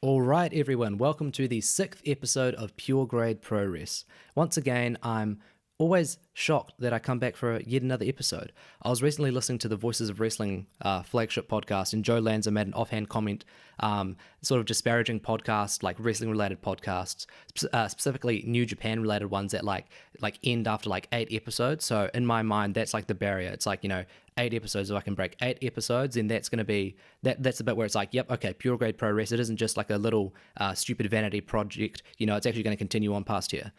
All right, everyone, welcome to the sixth episode of Pure Grade Puroresu. Once again, I'm always shocked that I come back for yet another episode. I was recently listening to the Voices of Wrestling flagship podcast, and Joe Lanza made an offhand comment, sort of disparaging podcasts, like wrestling-related podcasts, specifically New Japan-related ones that like end after like 8 episodes. So in my mind, that's like the barrier. It's like, 8 episodes. If I can break 8 episodes, then that's going to be that's the bit where it's like, yep, okay, pure grade pro wrestling. It isn't just like a little stupid vanity project. It's actually going to continue on past here.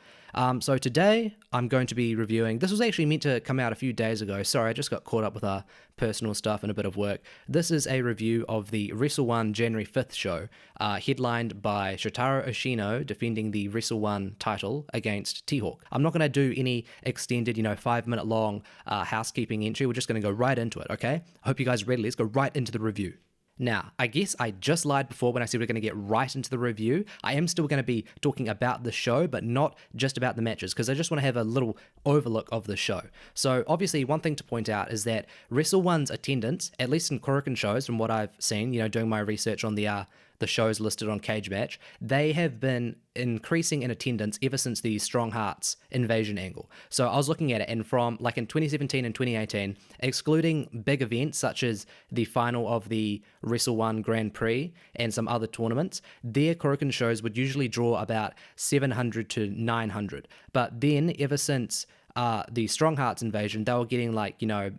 So today I'm going to be reviewing. This was actually meant to come out a few days ago. Sorry, I just got caught up with personal stuff and a bit of work. This is a review of the Wrestle-1 January 5th show, headlined by Shotaro Ashino defending the Wrestle-1 title against T-Hawk. I'm not going to do any extended, 5-minute long housekeeping entry. We're just going to go right into it, okay? I hope you guys are ready. Let's go right into the review. Now, I guess I just lied before when I said we're going to get right into the review. I am still going to be talking about the show, but not just about the matches, because I just want to have a little overlook of the show. So, obviously, one thing to point out is that Wrestle-1's attendance, at least in Korakuen shows, from what I've seen, doing my research on the shows listed on Cage Match, they have been increasing in attendance ever since the Strong Hearts invasion angle. So I was looking at it, and from like in 2017 and 2018, excluding big events such as the final of the Wrestle-1 Grand Prix and some other tournaments, their Korakuen shows would usually draw about 700 to 900. But then ever since the Strong Hearts invasion, they were getting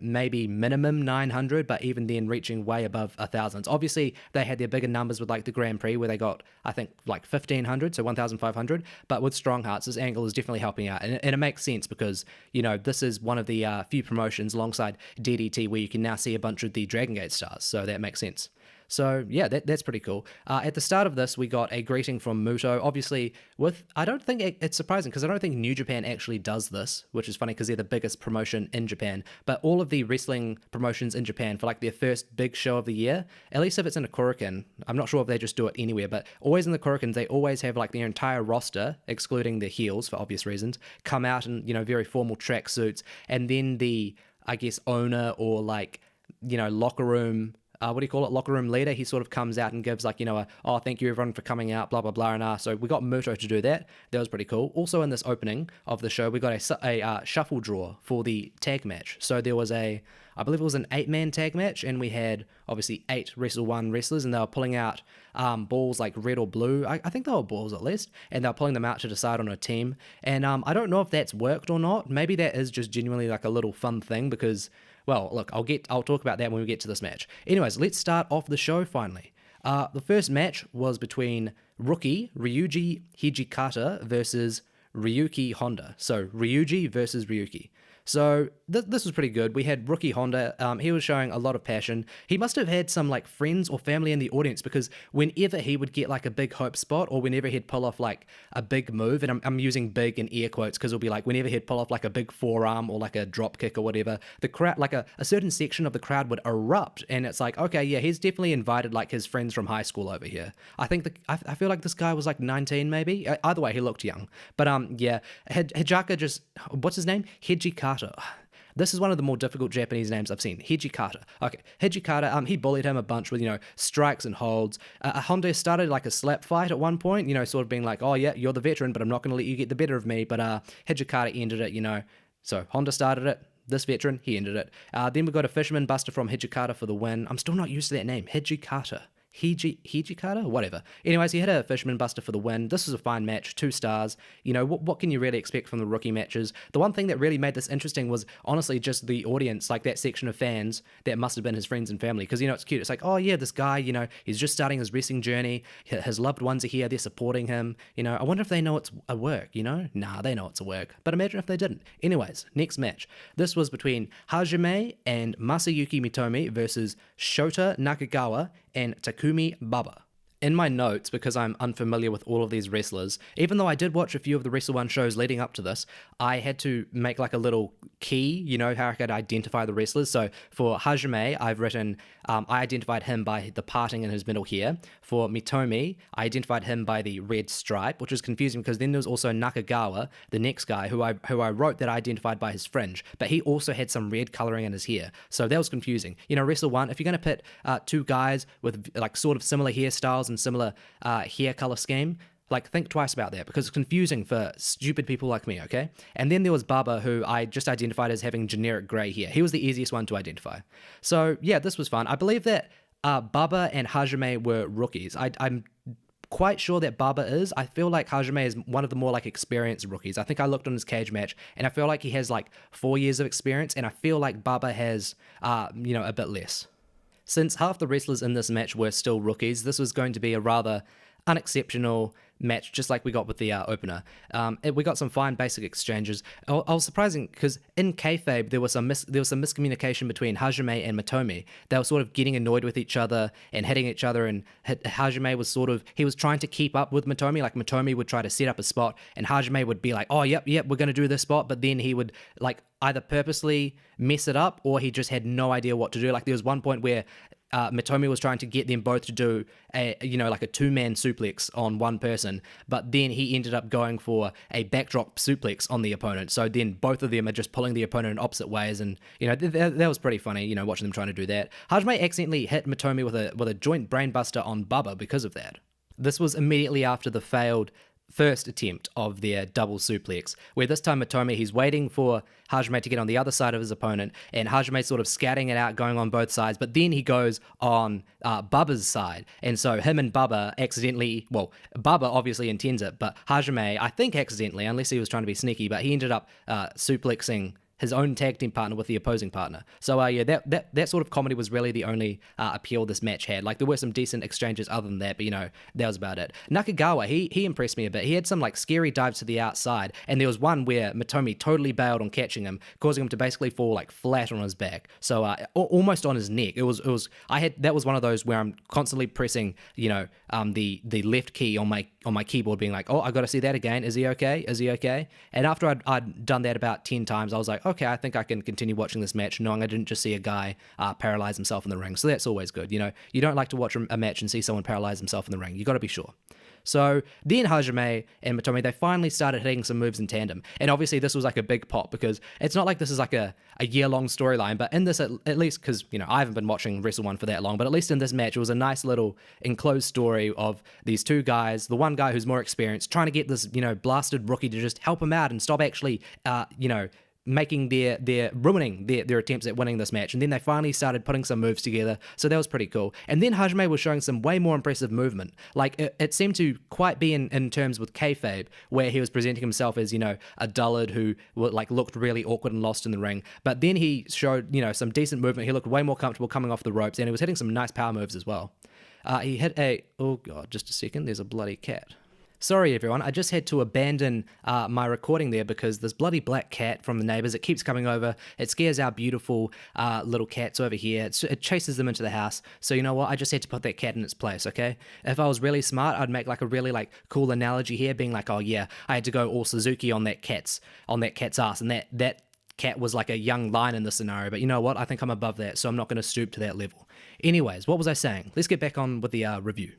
maybe minimum 900, but even then reaching way above 1,000. Obviously, they had their bigger numbers with like the Grand Prix where they got, I think, like 1,500, so 1,500. But with Strong Hearts, this angle is definitely helping out. And it makes sense because, this is one of the few promotions alongside DDT where you can now see a bunch of the Dragon Gate stars. So that makes sense. So, yeah, that's pretty cool. At the start of this, we got a greeting from Muto. Obviously, I don't think it's surprising because I don't think New Japan actually does this, which is funny because they're the biggest promotion in Japan. But all of the wrestling promotions in Japan, for like their first big show of the year, at least if it's in a Korakuen, I'm not sure if they just do it anywhere, but always in the Korakuens, they always have like their entire roster, excluding the heels for obvious reasons, come out in, very formal tracksuits. And then the, I guess, owner or locker room locker room leader, he sort of comes out and gives thank you everyone for coming out, blah, blah, blah, and so we got Muto to do that. That was pretty cool. Also in this opening of the show, we got a shuffle draw for the tag match. So there was I believe it was an 8-man tag match, and we had obviously 8 Wrestle-1 wrestlers, and they were pulling out balls like red or blue. I think they were balls at least, and they were pulling them out to decide on a team. And I don't know if that's worked or not. Maybe that is just genuinely like a little fun thing because, well, look, I'll talk about that when we get to this match. Anyways, let's start off the show finally. The first match was between rookie Ryuji Hijikata versus Ryuki Honda. So Ryuji versus Ryuki. So this was pretty good. We had rookie Honda. He was showing a lot of passion. He must have had some friends or family in the audience because whenever he would get a big hope spot or whenever he'd pull off a big move, and I'm using big in air quotes because it'll be whenever he'd pull off a big forearm or a drop kick or whatever, the crowd, a certain section of the crowd would erupt, and it's okay, yeah, he's definitely invited his friends from high school over here. I think I feel like this guy was 19 maybe. Either way, he looked young. But yeah, Hijaka what's his name? Hijikata. This is one of the more difficult Japanese names I've seen. Hijikata. Okay, Hijikata, he bullied him a bunch with, strikes and holds. Honda started a slap fight at one point, sort of being oh yeah, you're the veteran, but I'm not going to let you get the better of me. But Hijikata ended it, So Honda started it. This veteran, he ended it. Then we got a Fisherman Buster from Hijikata for the win. I'm still not used to that name. Hijikata. Hijikata? Whatever. Anyways, he had a Fisherman Buster for the win. This was a fine match, 2 stars. What can you really expect from the rookie matches? The one thing that really made this interesting was honestly just the audience, that section of fans that must have been his friends and family. Because, it's cute. It's oh yeah, this guy, he's just starting his wrestling journey. His loved ones are here. They're supporting him. I wonder if they know it's a work, Nah, they know it's a work. But imagine if they didn't. Anyways, next match. This was between Hajime and Masayuki Mitomi versus Shota Nakagawa and Takumi Baba. In my notes, because I'm unfamiliar with all of these wrestlers, even though I did watch a few of the Wrestle-1 shows leading up to this, I had to make a little key, how I could identify the wrestlers. So for Hajime, I've written, I identified him by the parting in his middle hair. For Mitomi, I identified him by the red stripe, which was confusing because then there was also Nakagawa, the next guy, who I wrote that I identified by his fringe, but he also had some red coloring in his hair. So that was confusing. Wrestle-1, if you're going to put 2 guys with sort of similar hairstyles hairstyles and similar hair color scheme, like, think twice about that because it's confusing for stupid people like me, okay? And then there was Baba, who I just identified as having generic gray hair. He was the easiest one to identify. So, yeah, this was fun. I believe that Baba and Hajime were rookies. I'm quite sure that Baba is. I feel like Hajime is one of the more, like, experienced rookies. I think I looked on his cage match, and I feel like he has, like, 4 years of experience, and I feel like Baba has, a bit less. Since half the wrestlers in this match were still rookies, this was going to be a rather unexceptional match, just like we got with the opener. We got some fine basic exchanges. I was surprising because in kayfabe there was some miscommunication between Hajime and Matomi. They were sort of getting annoyed with each other and hitting each other, and Hajime was he was trying to keep up with Matomi. Like, Matomi would try to set up a spot, and Hajime would be like, "Oh, yep, we're going to do this spot," but then he would, like, either purposely mess it up or he just had no idea what to do. Like, there was one point where Matomi was trying to get them both to do a 2-man suplex on one person, but then he ended up going for a backdrop suplex on the opponent. So then both of them are just pulling the opponent in opposite ways, and that was pretty funny. Watching them trying to do that. Hajime accidentally hit Matomi with a joint brainbuster on Baba because of that. This was immediately after the failed first attempt of their double suplex, where this time Matomi, he's waiting for Hajime to get on the other side of his opponent, and Hajime's sort of scatting it out, going on both sides, but then he goes on Baba's side, and so him and Baba Baba obviously intends it, but Hajime, I think accidentally, unless he was trying to be sneaky, but he ended up suplexing his own tag team partner with the opposing partner. So that sort of comedy was really the only appeal this match had. Like, there were some decent exchanges other than that, but that was about it. Nakagawa, he impressed me a bit. He had some, like, scary dives to the outside, and there was one where Matomi totally bailed on catching him, causing him to basically fall, like, flat on his back. So almost on his neck. That was one of those where I'm constantly pressing the left key on my keyboard, being like, oh, I got to see that again. Is he okay? And after I'd done that about 10 times, I was like, okay, I think I can continue watching this match, knowing I didn't just see a guy paralyze himself in the ring. So that's always good. You don't like to watch a match and see someone paralyze himself in the ring. You got to be sure. So then Hajime and Matomi, they finally started hitting some moves in tandem. And obviously this was like a big pop because it's not like this is like a year-long storyline, but in this, at least, because, I haven't been watching Wrestle-1 for that long, but at least in this match, it was a nice little enclosed story of these two guys, the one guy who's more experienced, trying to get this, blasted rookie to just help him out and stop actually, making ruining their attempts at winning this match. And then they finally started putting some moves together, so that was pretty cool. And then Hajime was showing some way more impressive movement. Like, it seemed to quite be in terms with kayfabe, where he was presenting himself as a dullard who looked really awkward and lost in the ring, but then he showed some decent movement. He looked way more comfortable coming off the ropes, and he was hitting some nice power moves as well. He hit oh god, just a second, there's a bloody cat. Sorry everyone, I just had to abandon my recording there because this bloody black cat from the neighbors, it keeps coming over. It scares our beautiful little cats over here. It chases them into the house. So you know what? I just had to put that cat in its place, okay? If I was really smart, I'd make like a really cool analogy here, being like, oh yeah, I had to go all Suzuki on that cat's ass, and that cat was like a young lion in this scenario. But you know what? I think I'm above that, so I'm not going to stoop to that level. Anyways, what was I saying? Let's get back on with the review.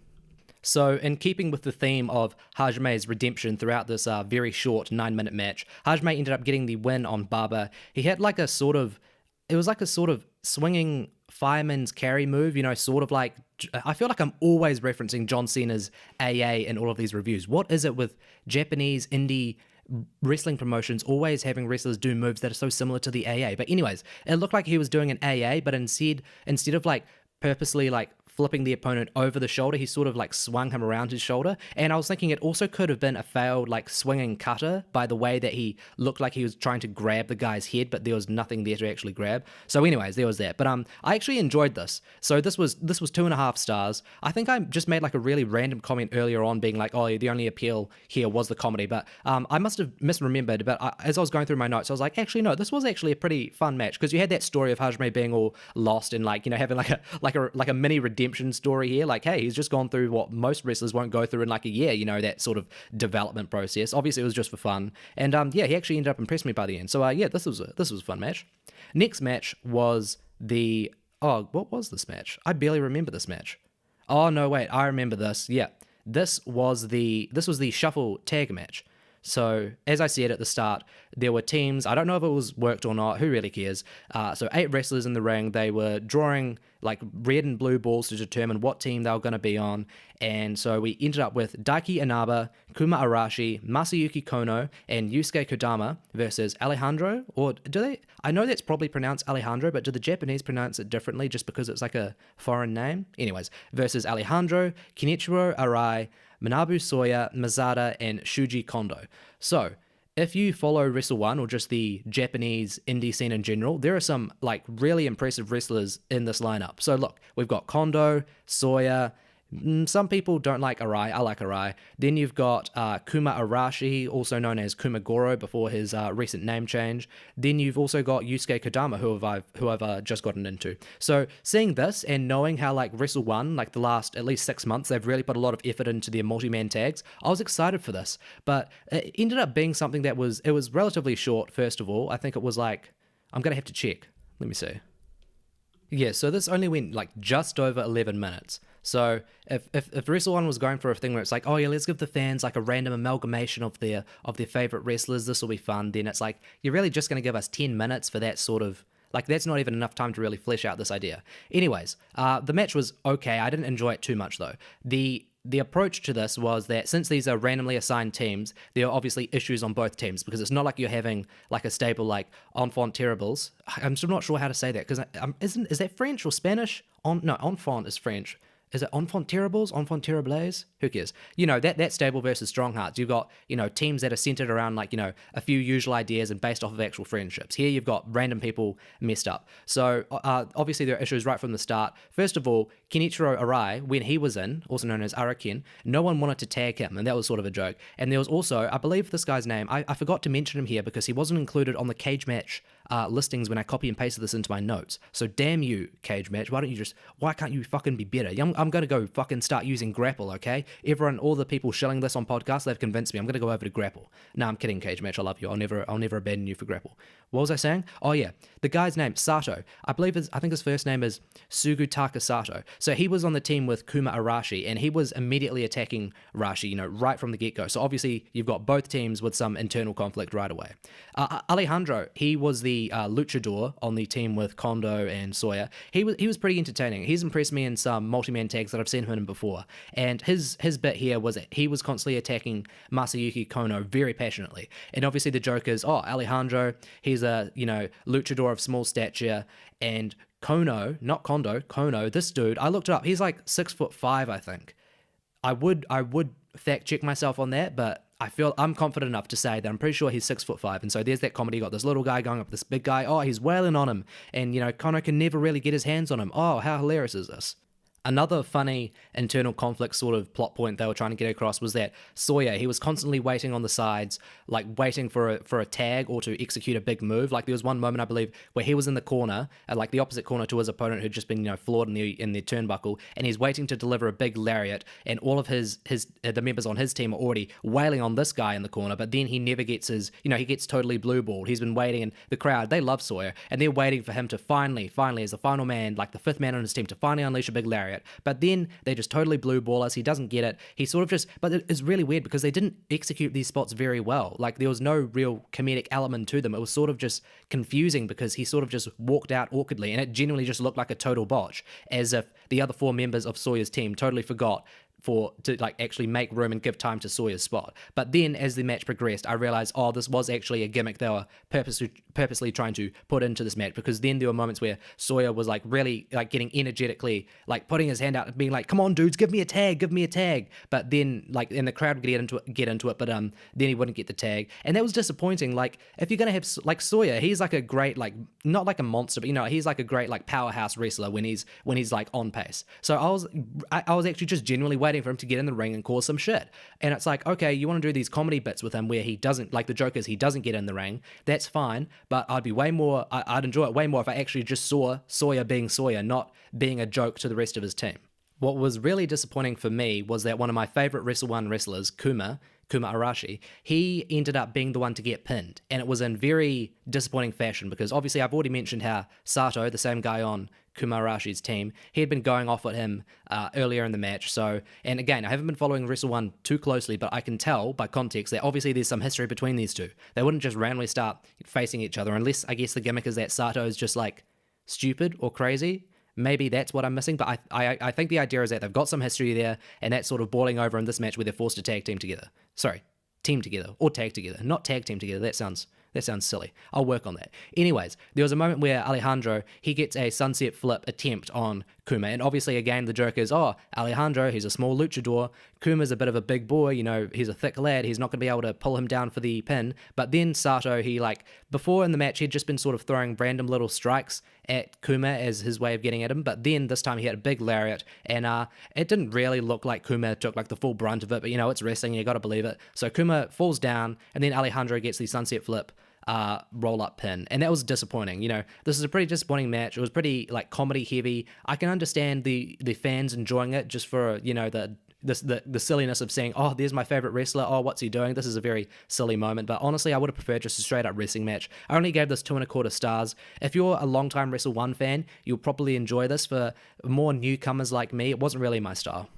So, in keeping with the theme of Hajime's redemption throughout this very short 9-minute match, Hajime ended up getting the win on Baba. He had like a sort of swinging fireman's carry move, sort of like, I feel like I'm always referencing John Cena's AA in all of these reviews. What is it with Japanese indie wrestling promotions always having wrestlers do moves that are so similar to the AA? But anyways, it looked like he was doing an AA, but instead of like purposely like flipping the opponent over the shoulder, he sort of like swung him around his shoulder. And I was thinking it also could have been a failed like swinging cutter by the way that he looked like he was trying to grab the guy's head, but there was nothing there to actually grab. So anyways, there was that. But I actually enjoyed this. So this was 2.5 stars. I think I just made like a really random comment earlier on being like, oh, the only appeal here was the comedy. But I must have misremembered. But as I was going through my notes, I was like, actually, no, this was actually a pretty fun match because you had that story of Hajime being all lost and like, having like a mini redemption story here. Like, hey, he's just gone through what most wrestlers won't go through in like a year, that sort of development process. Obviously it was just for fun, and he actually ended up impressing me by the end. So this was a fun match. Next match was what was this match? I barely remember this match. Oh no, wait, I remember this. Yeah, this was the shuffle tag match. So, as I said at the start, there were teams. I don't know if it was worked or not. Who really cares? So 8 wrestlers in the ring. They were drawing like red and blue balls to determine what team they were going to be on. And so we ended up with Daiki Inaba, Kuma Arashi, Masayuki Kono, and Yusuke Kodama versus Alejandro. Or do they? I know that's probably pronounced Alejandro, but do the Japanese pronounce it differently just because it's like a foreign name? Anyways, versus Alejandro, Kenichiro Arai, Manabu Soya, Mazada, and Shuji Kondo. So, if you follow Wrestle-1 or just the Japanese indie scene in general, there are some like really impressive wrestlers in this lineup. So look, we've got Kondo, Soya. Some people don't like Arai. I like Arai. Then you've got Kuma Arashi, also known as Kumagoro before his recent name change. Then you've also got Yusuke Kodama, who I've just gotten into. So seeing this and knowing how like Wrestle-1, like the last at least 6 months, they've really put a lot of effort into their multi-man tags. I was excited for this, but it ended up being something that was relatively short. First of all, I think it was like, I'm gonna have to check. Let me see. Yeah, so this only went like just over 11 minutes. So if Wrestle-1 was going for a thing where it's like, oh yeah, let's give the fans like a random amalgamation of their favorite wrestlers, this will be fun, then it's like, you're really just going to give us 10 minutes for that sort of, like that's not even enough time to really flesh out this idea. Anyways, the match was okay. I didn't enjoy it too much though. The approach to this was that since these are randomly assigned teams, there are obviously issues on both teams because it's not like you're having like a stable like Enfant Terribles. I'm still not sure how to say that because is that French or Spanish? Enfant is French. Is it Enfant Terribles? Enfant Terribles? Who cares? You know, that stable versus Strong Hearts. You've got, you know, teams that are centered around like, you know, a few usual ideas and based off of actual friendships. Here you've got random people messed up. So obviously there are issues right from the start. First of all, Kenichiro Arai, when he was in, also known as Araken, no one wanted to tag him, and that was sort of a joke. And there was also, I believe this guy's name, I forgot to mention him here because he wasn't included on the cage match listings when I copy and pasted this into my notes. So damn you, cage match. Why can't you fucking be better? I'm going to go fucking start using Grapple, okay? Everyone, all the people shilling this on podcasts, they've convinced me. I'm going to go over to Grapple. No, I'm kidding, cage match. I love you. I'll never abandon you for Grapple. What was I saying? Oh yeah, the guy's name, Sato. I think his first name is Sugutaka Sato. So he was on the team with Kuma Arashi, and he was immediately attacking Rashi, you know, right from the get-go. So obviously you've got both teams with some internal conflict right away. Alejandro, he was the luchador on the team with Kondo and Soya. He was pretty entertaining. He's impressed me in some multi-man tags that I've seen him in before. And his bit here was that he was constantly attacking Masayuki Kono very passionately. And obviously the joke is, oh, Alejandro, he's a, you know, luchador of small stature, and Kono, not Kondo, Kono, this dude, I looked it up, he's like 6'5", I think. I would fact check myself on that, but I'm confident enough to say that I'm pretty sure he's 6'5", and so there's that comedy. You got this little guy going up with this big guy. Oh, he's wailing on him, and you know Kono can never really get his hands on him. Oh, how hilarious is this? Another funny internal conflict sort of plot point they were trying to get across was that Soya, he was constantly waiting on the sides, like waiting for a tag or to execute a big move. Like there was one moment, I believe, where he was in the corner, like the opposite corner to his opponent who'd just been, you know, floored in the turnbuckle, and he's waiting to deliver a big lariat, and all of the members on his team are already wailing on this guy in the corner, but then he never gets his, you know, he gets totally blue balled. He's been waiting, and the crowd, they love Soya, and they're waiting for him to finally, as the final man, like the fifth man on his team, to finally unleash a big lariat. But then they just totally blue ball us. He doesn't get it. He sort of just, but it's really weird because they didn't execute these spots very well. Like there was no real comedic element to them. It was sort of just confusing because he sort of just walked out awkwardly, and it genuinely just looked like a total botch, as if the other four members of Sawyer's team totally forgot to like actually make room and give time to Sawyer's spot. But then as the match progressed, I realized, oh, this was actually a gimmick they were purposely trying to put into this match, because then there were moments where Sawyer was like really like getting energetically, like putting his hand out and being like, come on dudes, give me a tag. But then like, and the crowd would get into it, but then he wouldn't get the tag, and that was disappointing. Like if you're gonna have like Sawyer, he's like a great, like not like a monster, but you know, he's like a great like powerhouse wrestler when he's like on pace. So I was actually just genuinely waiting for him to get in the ring and cause some shit. And it's like, okay, you want to do these comedy bits with him where he doesn't, like the joke is he doesn't get in the ring, that's fine, but I'd enjoy it way more if I actually just saw Sawyer being Sawyer, not being a joke to the rest of his team. What was really disappointing for me was that one of my favorite Wrestle-1 wrestlers, Kuma Arashi, he ended up being the one to get pinned, and it was in very disappointing fashion, because obviously I've already mentioned how Sato, the same guy on Kuma Arashi's team, he had been going off at him earlier in the match. So, and again, I haven't been following Wrestle-1 too closely, but I can tell by context that obviously there's some history between these two. They wouldn't just randomly start facing each other, unless I guess the gimmick is that Sato is just like stupid or crazy. maybe that's what I'm missing. But I think the idea is that they've got some history there, and that's sort of boiling over in this match where they're forced to tag team together. Sorry, team together or tag together, not tag team together. That sounds silly. I'll work on that. Anyways, there was a moment where Alejandro, he gets a sunset flip attempt on Kuma. And obviously, again, the joke is, oh, Alejandro, he's a small luchador. Kuma's a bit of a big boy. He's a thick lad. He's not going to be able to pull him down for the pin. But then Sato, before in the match, he'd just been sort of throwing random little strikes at Kuma as his way of getting at him. But then this time he had a big lariat. And it didn't really look like Kuma took the full brunt of it. But, it's wrestling. You got to believe it. So Kuma falls down. And then Alejandro gets the sunset flip roll-up pin, and that was disappointing. This is a pretty disappointing match. It was pretty comedy heavy. I can understand the fans enjoying it just for the silliness of saying, oh, there's my favorite wrestler, oh, what's he doing? This is a very silly moment, but honestly, I would have preferred just a straight-up wrestling match. I only gave this 2.25 stars. If you're a long-time Wrestle-1 fan, you'll probably enjoy this. For more newcomers like me, it wasn't really my style.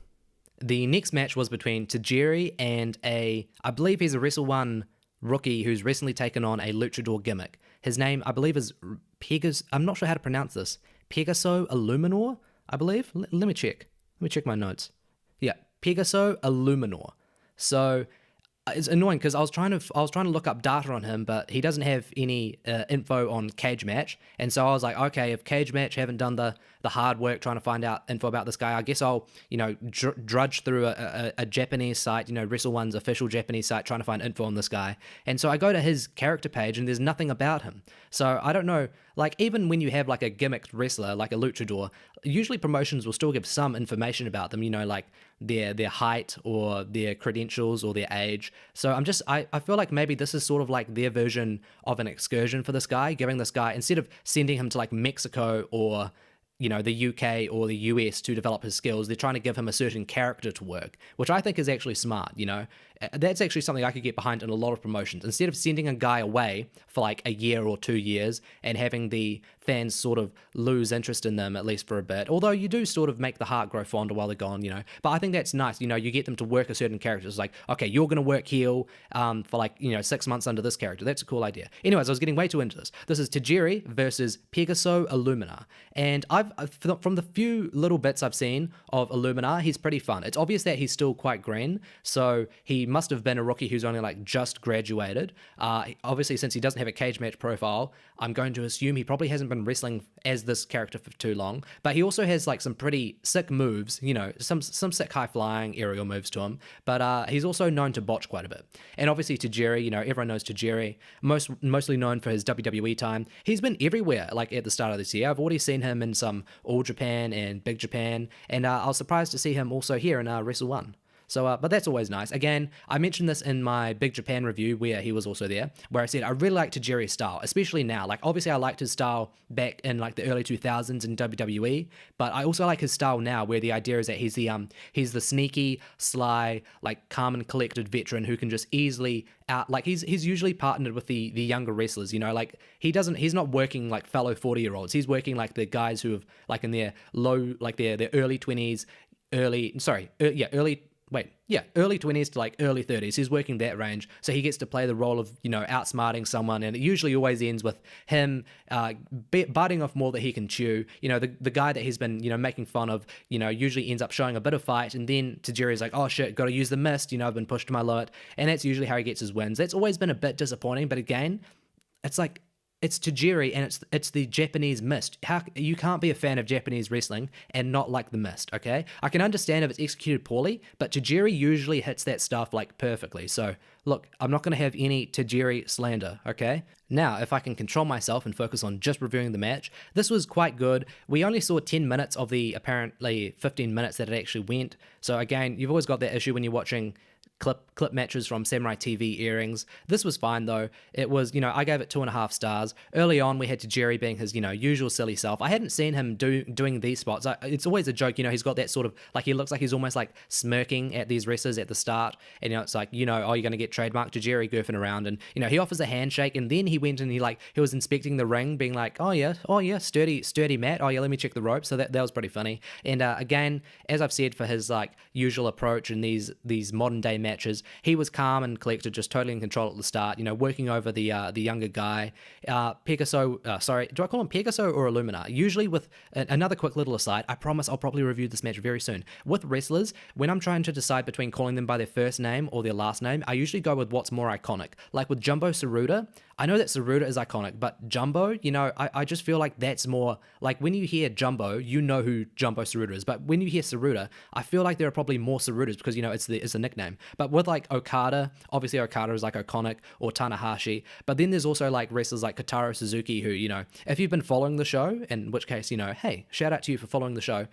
The next match was between Tajiri and I believe he's a Wrestle-1 rookie who's recently taken on a luchador gimmick. His name, I believe, is Pegas. I'm not sure how to pronounce this. Pegaso Illuminor, I believe. Let me check. Let me check my notes. Yeah, Pegaso Illuminor. So it's annoying because I was trying to look up data on him, but he doesn't have any info on Cage Match, and so I was like, okay, if Cage Match haven't done the hard work trying to find out info about this guy, I guess I'll drudge through a Japanese site, Wrestle-1's official Japanese site, trying to find info on this guy. And so I go to his character page, and there's nothing about him. So I don't know. Even when you have a gimmicked wrestler, like a luchador, usually promotions will still give some information about them, their height or their credentials or their age. So I feel like maybe this is sort of their version of an excursion for this guy, giving this guy, instead of sending him to Mexico or the UK or the US to develop his skills, they're trying to give him a certain character to work, which I think is actually smart. That's actually something I could get behind in a lot of promotions. Instead of sending a guy away for a year or 2 years and having the fans sort of lose interest in them, at least for a bit, although you do sort of make the heart grow fonder while they're gone, but I think that's nice. You get them to work a certain character. It's okay, you're going to work heel for 6 months under this character. That's a cool idea. Anyways, I was getting way too into this. This is Tajiri versus Pegaso Illumina, and from the few little bits I've seen of Illumina, he's pretty fun. It's obvious that he's still quite green, so he must have been a rookie who's only just graduated. Obviously, since he doesn't have a cage match profile, I'm going to assume he probably hasn't been wrestling as this character for too long, but he also has some pretty sick moves, some sick high flying aerial moves to him, but he's also known to botch quite a bit. And obviously Tajiri, everyone knows Tajiri, mostly known for his WWE time. He's been everywhere at the start of this year. I've already seen him in some All Japan and Big Japan, and I was surprised to see him also here in Wrestle-1. So, but that's always nice. Again, I mentioned this in my Big Japan review where he was also there, where I said I really like Tajiri's style, especially now. Obviously I liked his style back in the early 2000s in WWE, but I also like his style now, where the idea is that he's the sneaky, sly, calm and collected veteran who can just easily out. He's usually partnered with the younger wrestlers. He's not working fellow 40-year-olds. He's working the guys who have in their low, their early 20s, early 20s to early 30s. He's working that range, so he gets to play the role of outsmarting someone, and it usually always ends with him biting off more that he can chew. The guy that he's been making fun of usually ends up showing a bit of fight, and then Tajiri's oh shit, gotta use the mist, I've been pushed to my limit, and that's usually how he gets his wins. That's always been a bit disappointing, but again, it's Tajiri, and it's the Japanese mist. How you can't be a fan of Japanese wrestling and not like the mist, okay? I can understand if it's executed poorly, but Tajiri usually hits that stuff perfectly. So look, I'm not going to have any Tajiri slander, okay? Now, if I can control myself and focus on just reviewing the match, this was quite good. We only saw 10 minutes of the apparently 15 minutes that it actually went. So again, you've always got that issue when you're watching clip matches from Samurai TV airings. This was fine though. It was, I gave it 2.5 stars. Early on, we had Tajiri being his, usual silly self. I hadn't seen him doing these spots. It's always a joke, he's got that sort of, he looks like he's almost smirking at these wrestlers at the start. And, it's oh, you're going to get trademarked Tajiri goofing around. And, he offers a handshake, and then he went and he was inspecting the ring, being oh yeah, sturdy mat. Oh yeah, let me check the rope. So that was pretty funny. And again, as I've said, for his usual approach in these modern day matches, matches. He was calm and collected, just totally in control at the start, working over the younger guy. Pegaso, do I call him Pegaso or Illumina? Usually with another quick little aside, I promise I'll probably review this match very soon. With wrestlers, when I'm trying to decide between calling them by their first name or their last name, I usually go with what's more iconic. Like with Jumbo Tsuruta, I know that Tsuruta is iconic, but Jumbo, I just feel like that's more, like when you hear Jumbo, you know who Jumbo Tsuruta is, but when you hear Tsuruta, I feel like there are probably more Tsurutas because, it's the nickname. But with like Okada, obviously Okada is like iconic, or Tanahashi, but then there's also like wrestlers like Kotaro Suzuki who, if you've been following the show, in which case, hey, shout out to you for following the show.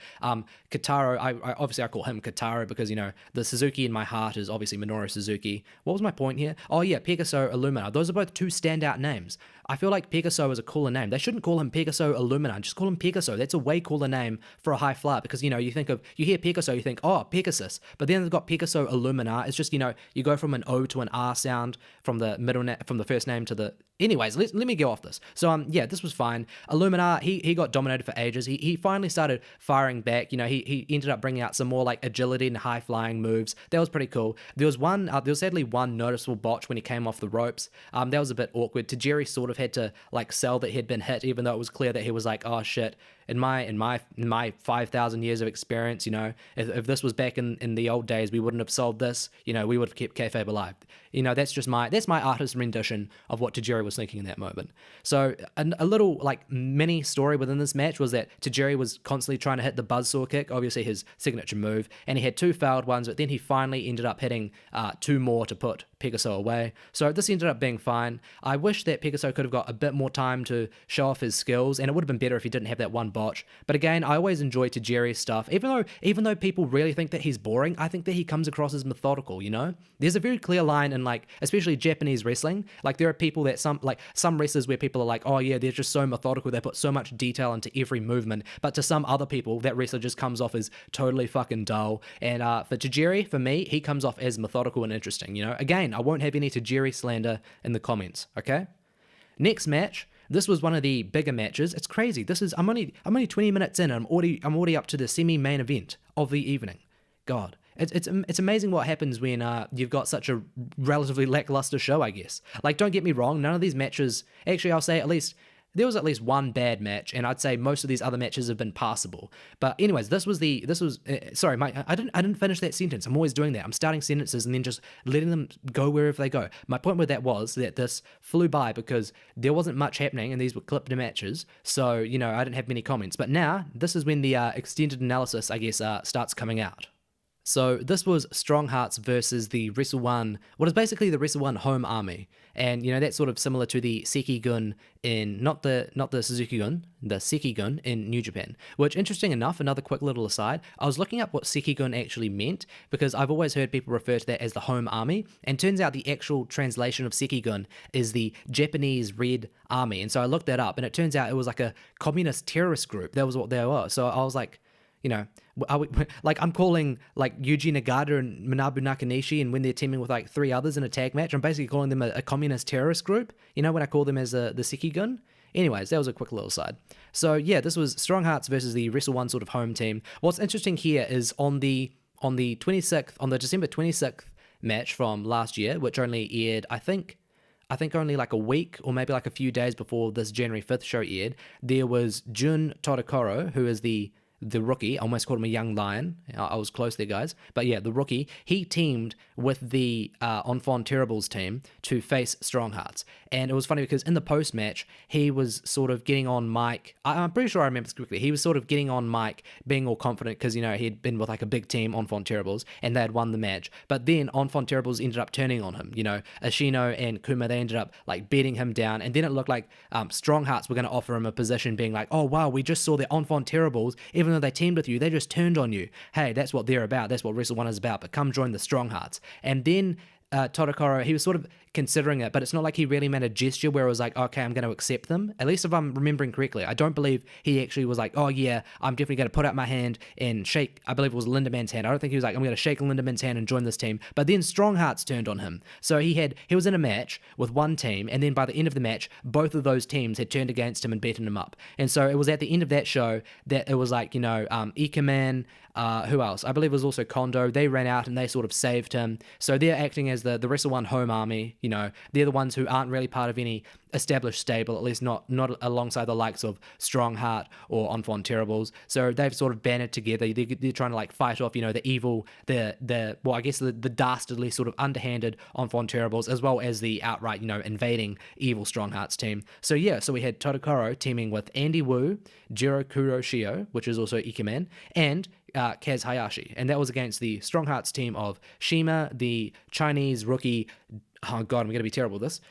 Kotaro, I call him Kotaro because, the Suzuki in my heart is obviously Minoru Suzuki. What was my point here? Oh yeah, Pegaso, Illumina. Those are both two standout names. I feel like Pegaso is a cooler name. They shouldn't call him Pegaso Illumina. Just call him Pegaso. That's a way cooler name for a high flyer because, you hear Pegaso, you think, oh, Pegasus. But then they've got Pegaso Illumina. It's just, you go from an O to an R sound from the first name to the... Anyways, let me go off this. So, this was fine. Illumina, he got dominated for ages. He finally started firing back. He ended up bringing out some more like agility and high flying moves. That was pretty cool. There was sadly one noticeable botch when he came off the ropes. That was a bit awkward. Tajiri sort of had to like sell that he'd been hit, even though it was clear that he was like, oh shit. In my 5,000 years of experience, if this was back in the old days, we wouldn't have sold this. We would have kept kayfabe alive. That's my artist rendition of what Tajiri was thinking in that moment. So a little like mini story within this match was that Tajiri was constantly trying to hit the buzzsaw kick, obviously his signature move, and he had two failed ones, but then he finally ended up hitting two more to put Pegaso away. So this ended up being fine. I wish that Pegaso could have got a bit more time to show off his skills, and it would have been better if he didn't have that one botch. But again, I always enjoy Tajiri's stuff. Even though people really think that he's boring, I think that he comes across as methodical, There's a very clear line in like, especially Japanese wrestling. Like there are people that some wrestlers where people are like, oh yeah, they're just so methodical, they put so much detail into every movement. But to some other people, that wrestler just comes off as totally fucking dull. And for Tajiri, for me, he comes off as methodical and interesting, Again, I won't have any Tajiri slander in the comments, okay? Next match. This was one of the bigger matches. It's crazy. I'm only 20 minutes in and I'm already up to the semi-main event of the evening. God. It's amazing what happens when you've got such a relatively lackluster show, I guess. Like, don't get me wrong, none of these matches... Actually, I'll say there was at least one bad match, and I'd say most of these other matches have been passable. But anyways, sorry, I didn't finish that sentence. I'm always doing that. I'm starting sentences and then just letting them go wherever they go. My point with that was that this flew by because there wasn't much happening, and these were clipped matches, so, I didn't have many comments. But now, this is when the extended analysis, I guess, starts coming out. So this was Strong Hearts versus the Wrestle-1, what is basically the Wrestle-1 home army. And, that's sort of similar to the Seki-gun in, not the Suzuki-gun, the Seki-gun in New Japan. Which, interesting enough, another quick little aside, I was looking up what Seki-gun actually meant, because I've always heard people refer to that as the home army, and turns out the actual translation of Seki-gun is the Japanese Red Army. And so I looked that up, and it turns out it was like a communist terrorist group. That was what they were. So I was like... I'm calling like Yuji Nagata and Manabu Nakanishi, and when they're teaming with like three others in a tag match, I'm basically calling them a communist terrorist group, when I call them as the Seki-gun. Anyways, that was a quick little side. So yeah, this was Strong Hearts versus the Wrestle-1 sort of home team. What's interesting here is on the December 26th match from last year, which only aired, I think only like a week or maybe like a few days before this January 5th show aired, there was Jun Todokoro, who is the rookie. I almost called him a young lion. I was close there, guys. But yeah, the rookie, he teamed with the Enfant Terribles team to face Strong Hearts. And it was funny because in the post-match, he was sort of getting on Mike. I'm pretty sure I remember this correctly. He was sort of getting on Mike, being all confident because, he'd been with like a big team, Enfant Terribles, and they had won the match. But then Enfant Terribles ended up turning on him. Ashino and Kuma, they ended up like beating him down. And then it looked like Strong Hearts were going to offer him a position being like, oh, wow, we just saw the Enfant Terribles. Even though they teamed with you, they just turned on you. Hey, that's what they're about. That's what Wrestle-1 is about. But come join the Strong Hearts. And then Todokoro, he was sort of considering it, but it's not like he really made a gesture where it was like, okay, I'm going to accept them. At least if I'm remembering correctly. I don't believe he actually was like, oh yeah, I'm definitely going to put out my hand and shake, I believe it was Lindeman's hand. I don't think he was like, I'm going to shake Lindeman's hand and join this team. But then Strong Hearts turned on him. So he was in a match with one team, and then by the end of the match, both of those teams had turned against him and beaten him up. And so it was at the end of that show that it was like, IKEMEN, who else? I believe it was also Kondo. They ran out and they sort of saved him. So they're acting as the Wrestle-1 home army. They're the ones who aren't really part of any established stable, at least not alongside the likes of Strong Heart or Enfant Terribles. So they've sort of banded together. They're trying to like fight off, the evil, the dastardly sort of underhanded Enfant Terribles, as well as the outright, invading evil Strong Hearts team. So yeah, so we had Todokoro teaming with Andy Wu, Jiro Kuroshio, which is also Ikemen, and Kaz Hayashi, and that was against the Strong Hearts team of Shima, the Chinese rookie, oh god, I'm going to be terrible at this,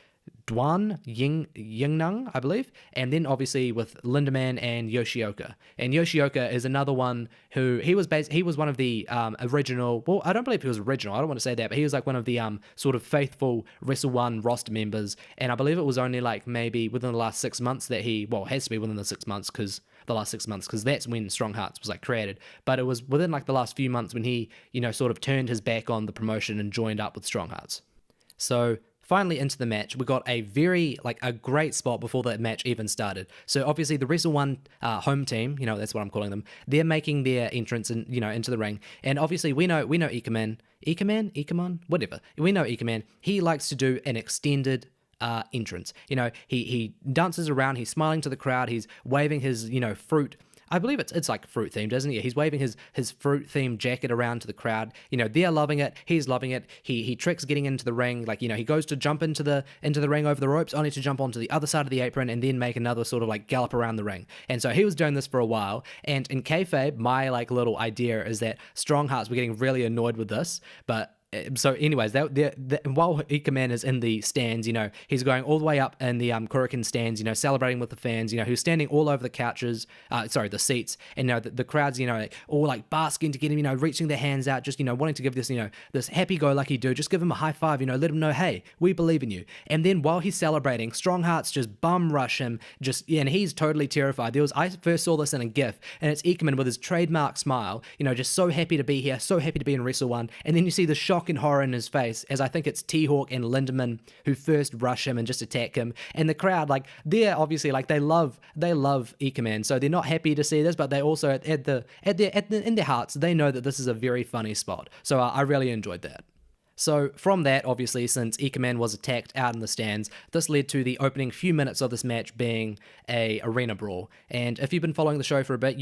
Duan Yingnang, I believe, and then obviously with Lindemann and Yoshioka. And Yoshioka is another one who he was one of the original. Well, I don't believe he was original. I don't want to say that, but he was like one of the sort of faithful Wrestle-1 roster members. And I believe it was only like maybe within the last 6 months that it has to be within the 6 months because that's when Strong Hearts was like created. But it was within like the last few months when he sort of turned his back on the promotion and joined up with Strong Hearts. So finally into the match, we got a great spot before the match even started. So obviously the Wrestle-1 home team, that's what I'm calling them, they're making their entrance into the ring. And obviously we know Ikemen, whatever. We know Ikemen, he likes to do an extended entrance. He dances around, he's smiling to the crowd, he's waving his, fruit. I believe it's like fruit themed, isn't it? He's waving his fruit themed jacket around to the crowd. They're loving it. He's loving it. He tricks getting into the ring. He goes to jump into the ring over the ropes, only to jump onto the other side of the apron and then make another sort of like gallop around the ring. And so he was doing this for a while. And in kayfabe, my like little idea is that Strong Hearts were getting really annoyed with this, but so anyways, while Ikemen is in the stands, he's going all the way up in the Kurikan stands, celebrating with the fans, who's standing all over the couches, the seats, and the crowd's, all like basking to get him, reaching their hands out, just, wanting to give this, this happy-go-lucky dude, just give him a high five, let him know, hey, we believe in you. And then while he's celebrating, Strong Hearts just bum rush him, and he's totally terrified. I first saw this in a GIF, and it's Ikemen with his trademark smile, just so happy to be here, so happy to be in Wrestle-1, and then you see the shock and horror in his face, as I think it's T-Hawk and Lindemann who first rush him and just attack him, and the crowd, they're obviously they love Ikemen, so they're not happy to see this, but they also in their hearts they know that this is a very funny spot. So I really enjoyed that. So from that, obviously, since Ikemen was attacked out in the stands, this led to the opening few minutes of this match being a arena brawl. And if you've been following the show for a bit,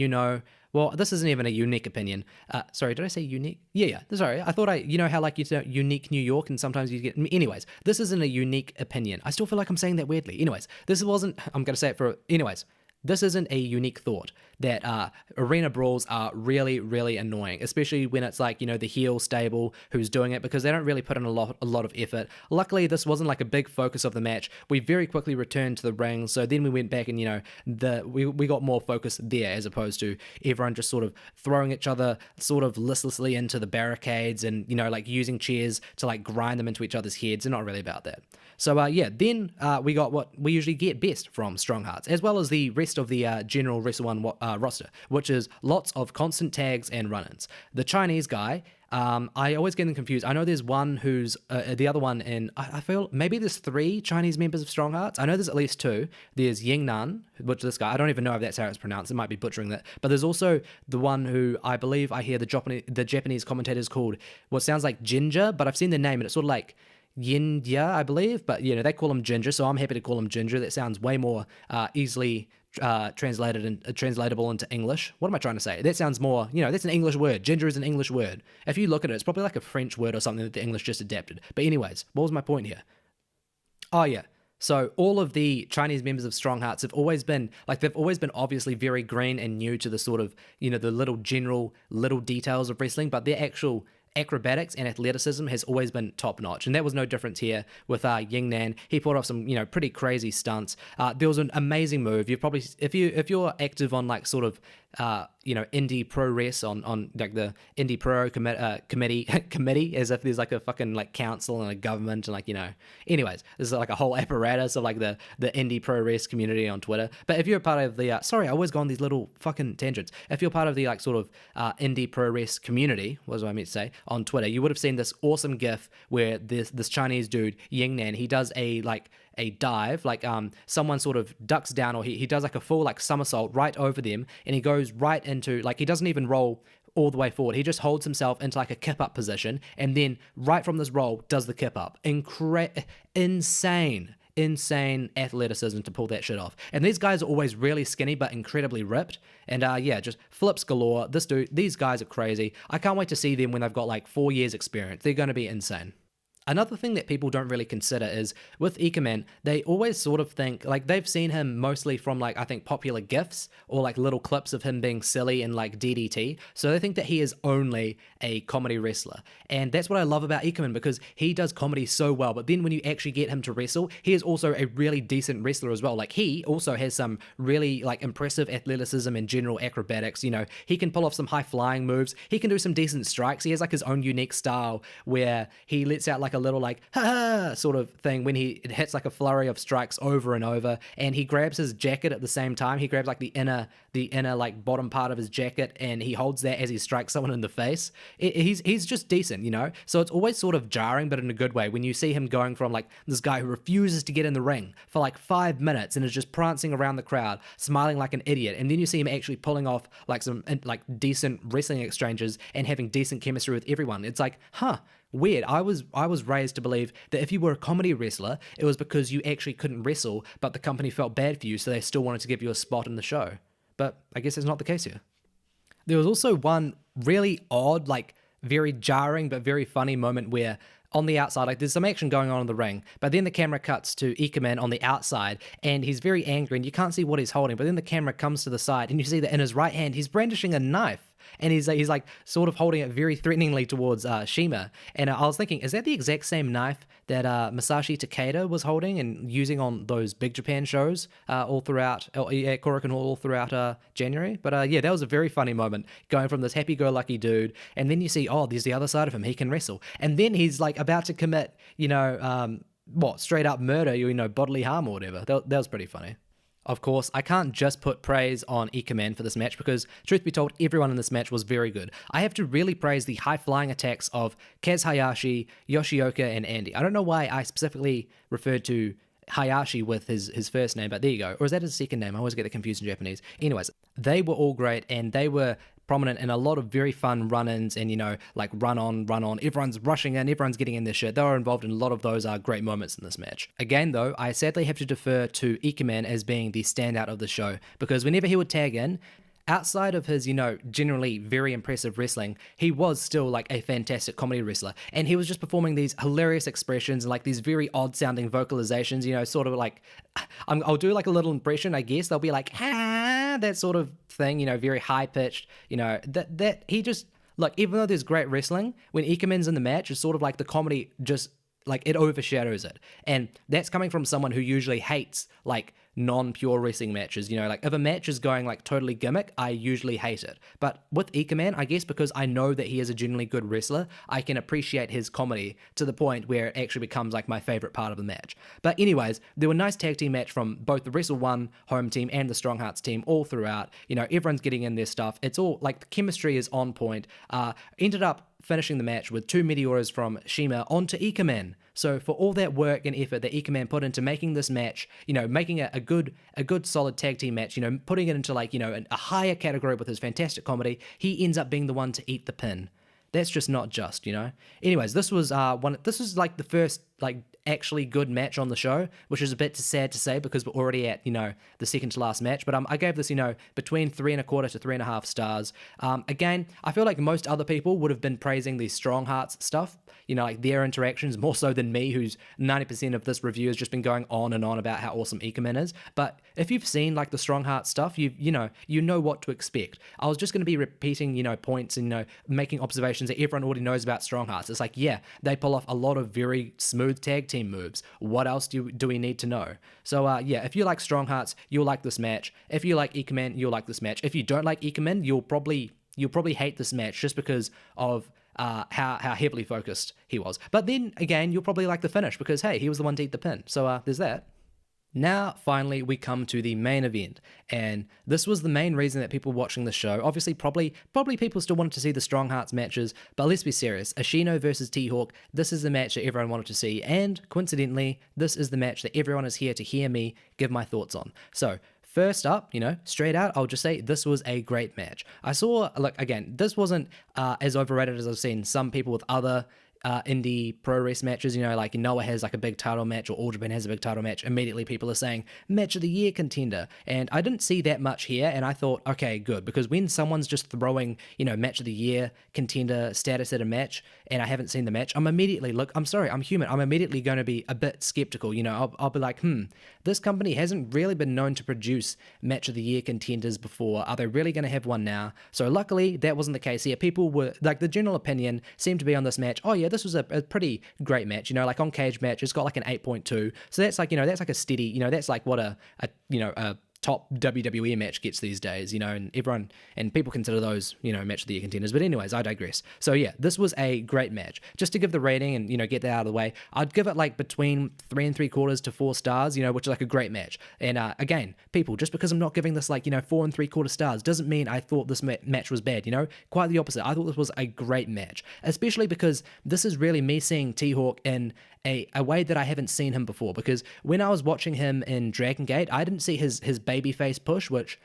well, this isn't even a unique opinion. Sorry, did I say unique? Yeah. Sorry, I thought how unique New York, and sometimes you get. Anyways, this isn't a unique opinion. I still feel like I'm saying that weirdly. Anyways, I'm gonna say it for. Anyways, this isn't a unique thought that arena brawls are really, really annoying, especially when it's the heel stable who's doing it, because they don't really put in a lot of effort. Luckily, this wasn't like a big focus of the match. We very quickly returned to the ring, so then we went back and we got more focus there, as opposed to everyone just sort of throwing each other sort of listlessly into the barricades and using chairs to grind them into each other's heads. They're not really about that. So then we got what we usually get best from Strong Hearts, as well as the rest of the general Wrestle-1 roster, which is lots of constant tags and run-ins. The Chinese guy, I always get them confused. I know there's one who's the other one, and I feel maybe there's 3 Chinese members of Strong Hearts. I know there's at least 2. There's Yingnan, which this guy, I don't even know if that's how it's pronounced. It might be butchering that. But there's also the one who I believe I hear the Japanese commentators called what sounds like Ginger, but I've seen the name and it's sort of like Yindia, I believe, but they call him Ginger, so I'm happy to call him Ginger. That sounds way more easily translated and translatable into English. What am I trying to say? That sounds more, that's an English word. Ginger is an English word. If you look at it, it's probably like a French word or something that the English just adapted. But anyways, what was my point here? Oh yeah. So all of the Chinese members of Strong Hearts have always been, they've always been obviously very green and new to the sort of, the little details of wrestling, but their actual acrobatics and athleticism has always been top notch, and that was no difference here with Yingnan. He pulled off some pretty crazy stunts. There was an amazing move. You probably, if you're active on sort of indie pro res on like the indie pro committee, as if there's like a fucking like council and a government and like, anyways, there's like a whole apparatus of like the indie pro res community on Twitter. But if you're a part of the sorry, I always go on these little fucking tangents. If you're part of the like sort of indie pro res community, what was I meant to say, on Twitter, you would have seen this awesome gif where this Chinese dude Yingnan, he does a dive, like someone sort of ducks down, or he does like a full like somersault right over them, and he goes right into, like, he doesn't even roll all the way forward. He just holds himself into like a kip up position, and then right from this roll does the kip up. Insane athleticism to pull that shit off. And these guys are always really skinny but incredibly ripped. And just flips galore. These guys are crazy. I can't wait to see them when they've got like 4 years experience. They're going to be insane. Another thing that people don't really consider is with IKEMEN, they always sort of think, like, they've seen him mostly from, like, I think popular GIFs or like little clips of him being silly in like DDT. So they think that he is only a comedy wrestler. And that's what I love about IKEMEN, because he does comedy so well. But then when you actually get him to wrestle, he is also a really decent wrestler as well. Like, he also has some really like impressive athleticism and general acrobatics. He can pull off some high flying moves. He can do some decent strikes. He has like his own unique style where he lets out like a little like ha sort of thing when he hits like a flurry of strikes over and over, and he grabs his jacket at the same time. He grabs like the inner like bottom part of his jacket, and he holds that as he strikes someone in the face. He's just decent, so it's always sort of jarring, but in a good way, when you see him going from like this guy who refuses to get in the ring for like 5 minutes and is just prancing around the crowd smiling like an idiot, and then you see him actually pulling off like some like decent wrestling exchanges and having decent chemistry with everyone. It's like, weird. I was raised to believe that if you were a comedy wrestler, it was because you actually couldn't wrestle, but the company felt bad for you, so they still wanted to give you a spot in the show. But I guess that's not the case here. There was also one really odd, like very jarring but very funny moment where on the outside, like there's some action going on in the ring, but then the camera cuts to IKEMEN on the outside, and he's very angry, and you can't see what he's holding, but then the camera comes to the side, and you see that in his right hand, he's brandishing a knife. And he's like sort of holding it very threateningly towards Shima. And I was thinking, is that the exact same knife that Masashi Takeda was holding and using on those Big Japan shows all throughout, at Korakuen Hall all throughout January? But that was a very funny moment, going from this happy-go-lucky dude, and then you see, there's the other side of him, he can wrestle. And then he's like about to commit, straight up murder, bodily harm or whatever. That was pretty funny. Of course, I can't just put praise on IKEMEN for this match, because, truth be told, everyone in this match was very good. I have to really praise the high-flying attacks of Kaz Hayashi, Yoshioka, and Andy. I don't know why I specifically referred to Hayashi with his first name, but there you go. Or is that his second name? I always get it confused in Japanese. Anyways, they were all great, and they were prominent in a lot of very fun run-ins and, like run on. Everyone's rushing in, everyone's getting in their shit. They were involved in a lot of those great moments in this match. Again, though, I sadly have to defer to IKEMEN as being the standout of the show, because whenever he would tag in, outside of his, generally very impressive wrestling, he was still like a fantastic comedy wrestler. And he was just performing these hilarious expressions and like these very odd sounding vocalizations, sort of like, I'll do like a little impression, I guess. They'll be like, that sort of thing, very high pitched, that he just, look, even though there's great wrestling, when IKEMEN's in the match, it's sort of like the comedy just, like, it overshadows it. And that's coming from someone who usually hates, like, non-pure wrestling matches. Like, if a match is going, like, totally gimmick, I usually hate it. But with IKEMEN, I guess because I know that he is a genuinely good wrestler, I can appreciate his comedy to the point where it actually becomes, like, my favorite part of the match. But anyways, there were nice tag team match from both the Wrestle-1 home team and the Strong Hearts team all throughout. Everyone's getting in their stuff. It's all, like, the chemistry is on point. Ended up finishing the match with 2 Meteoras from Shima onto IKEMEN. So for all that work and effort that IKEMEN put into making this match, making it a good solid tag team match, putting it into like, a higher category with his fantastic comedy, he ends up being the one to eat the pin. That's just not just, Anyways, this was like the first like actually good match on the show, which is a bit sad to say because we're already at, the second to last match. But I gave this, between 3.25 to 3.5 stars. Again, I feel like most other people would have been praising the Strong Hearts stuff, like their interactions more so than me, who's 90% of this review has just been going on and on about how awesome IKEMEN is. But if you've seen like the Strong Hearts stuff, you know what to expect. I was just going to be repeating, points and, making observations situations that everyone already knows about Strong Hearts. It's like, yeah, they pull off a lot of very smooth tag team moves. What else do we need to know? So yeah, if you like Strong Hearts, you'll like this match. If you like IKEMEN, you'll like this match. If you don't like IKEMEN, you'll probably hate this match just because of how heavily focused he was. But then again, you'll probably like the finish because, hey, he was the one to eat the pin. So there's that. Now, finally, we come to the main event, and this was the main reason that people watching the show, obviously, probably people still wanted to see the Strong Hearts matches, but let's be serious, Ashino versus T-Hawk, this is the match that everyone wanted to see, and coincidentally, this is the match that everyone is here to hear me give my thoughts on. So, first up, straight out, I'll just say this was a great match. I saw, look, again, this wasn't as overrated as I've seen some people with other indie pro wrestling matches, like Noah has like a big title match or All Japan has a big title match, immediately people are saying match of the year contender, and I didn't see that much here, and I thought, okay, good, because when someone's just throwing match of the year contender status at a match and I haven't seen the match, I'm immediately, look, I'm sorry, I'm human, I'm immediately going to be a bit skeptical. I'll be like, this company hasn't really been known to produce match of the year contenders before, are they really going to have one now? So luckily that wasn't the case here. People were like, the general opinion seemed to be on this match, oh yeah, this was a pretty great match, like on Cage Match, it's got like an 8.2, so that's like, that's like a steady, that's like what a top WWE match gets these days, and everyone and people consider those, match of the year contenders. But anyways, I digress. So yeah, this was a great match. Just to give the rating and get that out of the way, I'd give it like between 3 3/4 to 4 stars, which is like a great match. And again, people, just because I'm not giving this like 4 3/4 stars doesn't mean I thought this match was bad. Quite the opposite. I thought this was a great match, especially because this is really me seeing T-Hawk in a way that I haven't seen him before, because when I was watching him in Dragon Gate, I didn't see his babyface push, which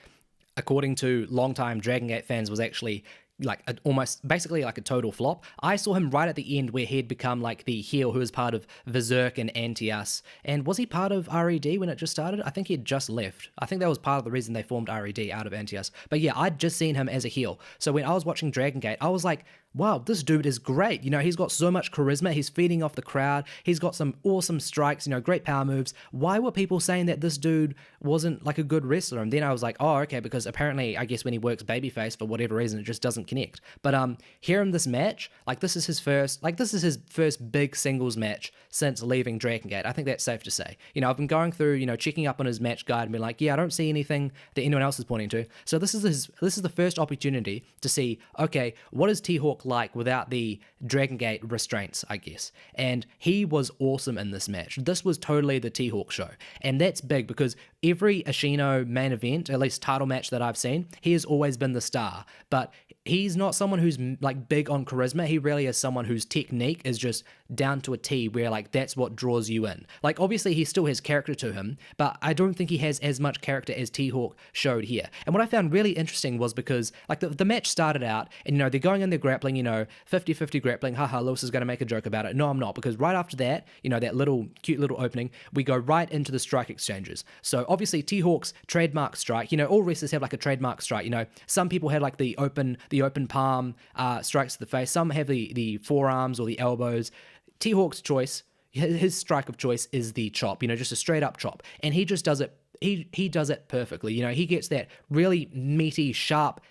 according to longtime Dragon Gate fans was actually like almost basically like a total flop. I saw him right at the end where he'd become like the heel who was part of Berserk and Anti-Us. And was he part of RED when it just started? I think he had just left. I think that was part of the reason they formed RED out of Anti-Us. But yeah, I'd just seen him as a heel. So when I was watching Dragon Gate, I was like, wow, this dude is great. He's got so much charisma. He's feeding off the crowd. He's got some awesome strikes, great power moves. Why were people saying that this dude wasn't like a good wrestler? And then I was like, oh, okay, because apparently, I guess when he works babyface, for whatever reason, it just doesn't connect. But here in this match, like this is his first big singles match since leaving Dragon Gate. I think that's safe to say. I've been going through, checking up on his match guide and being like, yeah, I don't see anything that anyone else is pointing to. So this is the first opportunity to see, okay, what is T-Hawk like without the Dragon Gate restraints, I guess. And he was awesome in this match. This was totally the T-Hawk show. And that's big because every Ashino main event, at least title match that I've seen, he has always been the star. But he's not someone who's like big on charisma. He really is someone whose technique is just down to a T, where like that's what draws you in. Like obviously he still has character to him, but I don't think he has as much character as T-Hawk showed here. And what I found really interesting was because like the match started out and they're going in there grappling, 50-50 grappling, haha, Lewis is going to make a joke about it. No, I'm not, because right after that, that cute little opening, we go right into the strike exchanges. So obviously T-Hawk's trademark strike, all wrestlers have like a trademark strike, some people had like the open palm strikes to the face, some have the forearms or the elbows. T-Hawk's choice, his strike of choice is the chop, just a straight up chop, and he just does it. He does it perfectly. He gets that really meaty, sharp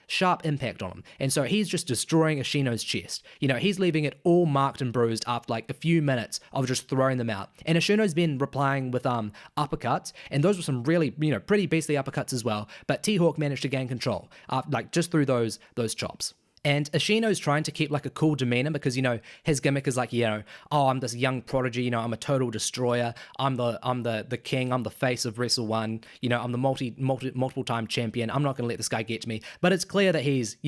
impact on him. And so he's just destroying Ashino's chest. He's leaving it all marked and bruised after like a few minutes of just throwing them out. And Ashino's been replying with uppercuts, and those were some really, pretty beastly uppercuts as well. But T-Hawk managed to gain control, like just through those chops. And Ashino's trying to keep like a cool demeanor because, his gimmick is like, oh, I'm this young prodigy, I'm a total destroyer. I'm the king. I'm the face of Wrestle-1. I'm the multiple time champion. I'm not going to let this guy get to me. But it's clear that he's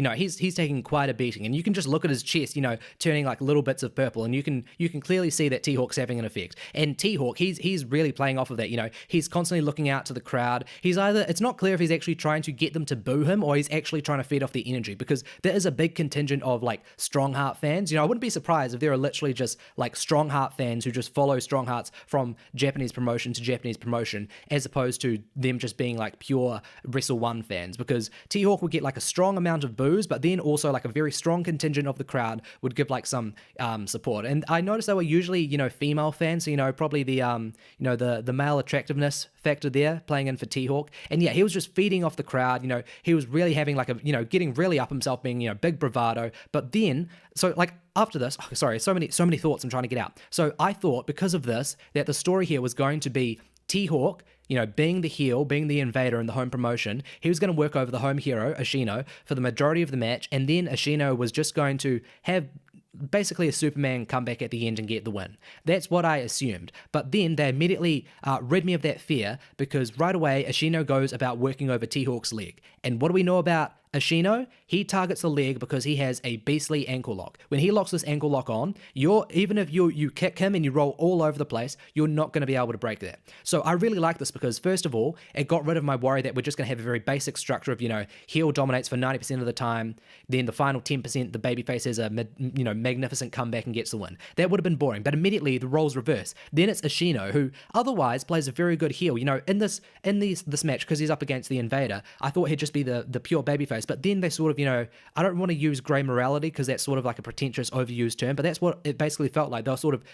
taking quite a beating, and you can just look at his chest, turning like little bits of purple, and you can clearly see that T-Hawk's having an effect. And T-Hawk, he's really playing off of that. He's constantly looking out to the crowd. It's not clear if he's actually trying to get them to boo him or he's actually trying to feed off the energy, because there is a big contingent of like Strong Heart fans. I wouldn't be surprised if there are literally just like Strong Heart fans who just follow Strong Hearts from Japanese promotion to Japanese promotion, as opposed to them just being like pure Wrestle-1 fans, because T-Hawk would get like a strong amount of boos, but then also like a very strong contingent of the crowd would give like some support. And I noticed they were usually female fans, so probably the the male attractiveness factor there playing in for T-Hawk. And yeah, he was just feeding off the crowd. He was really having like a getting really up himself, being big big bravado. But then, so like after this, sorry, so many thoughts I'm trying to get out. So I thought because of this, that the story here was going to be T-Hawk, being the heel, being the invader in the home promotion. He was going to work over the home hero, Ashino, for the majority of the match, and then Ashino was just going to have basically a Superman comeback at the end and get the win. That's what I assumed. But then they immediately rid me of that fear, because right away Ashino goes about working over T-Hawk's leg. And what do we know about Ashino? He targets the leg because he has a beastly ankle lock. When he locks this ankle lock on, even if you kick him and you roll all over the place, you're not going to be able to break that. So I really like this because, first of all, it got rid of my worry that we're just going to have a very basic structure of, heel dominates for 90% of the time, then the final 10%, the babyface has a magnificent comeback and gets the win. That would have been boring, but immediately the roles reverse. Then it's Ashino, who otherwise plays a very good heel. In this match, because he's up against the invader, I thought he'd just be the pure babyface. But then they sort of, I don't want to use grey morality because that's sort of like a pretentious, overused term, but that's what it basically felt like. They were sort of,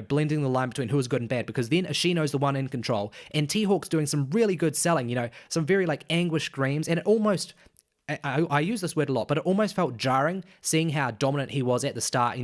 blending the line between who was good and bad, because then Ashino's the one in control, and T-Hawk's doing some really good selling, some very like anguish screams, and it almost... I use this word a lot, but it almost felt jarring seeing how dominant he was at the start,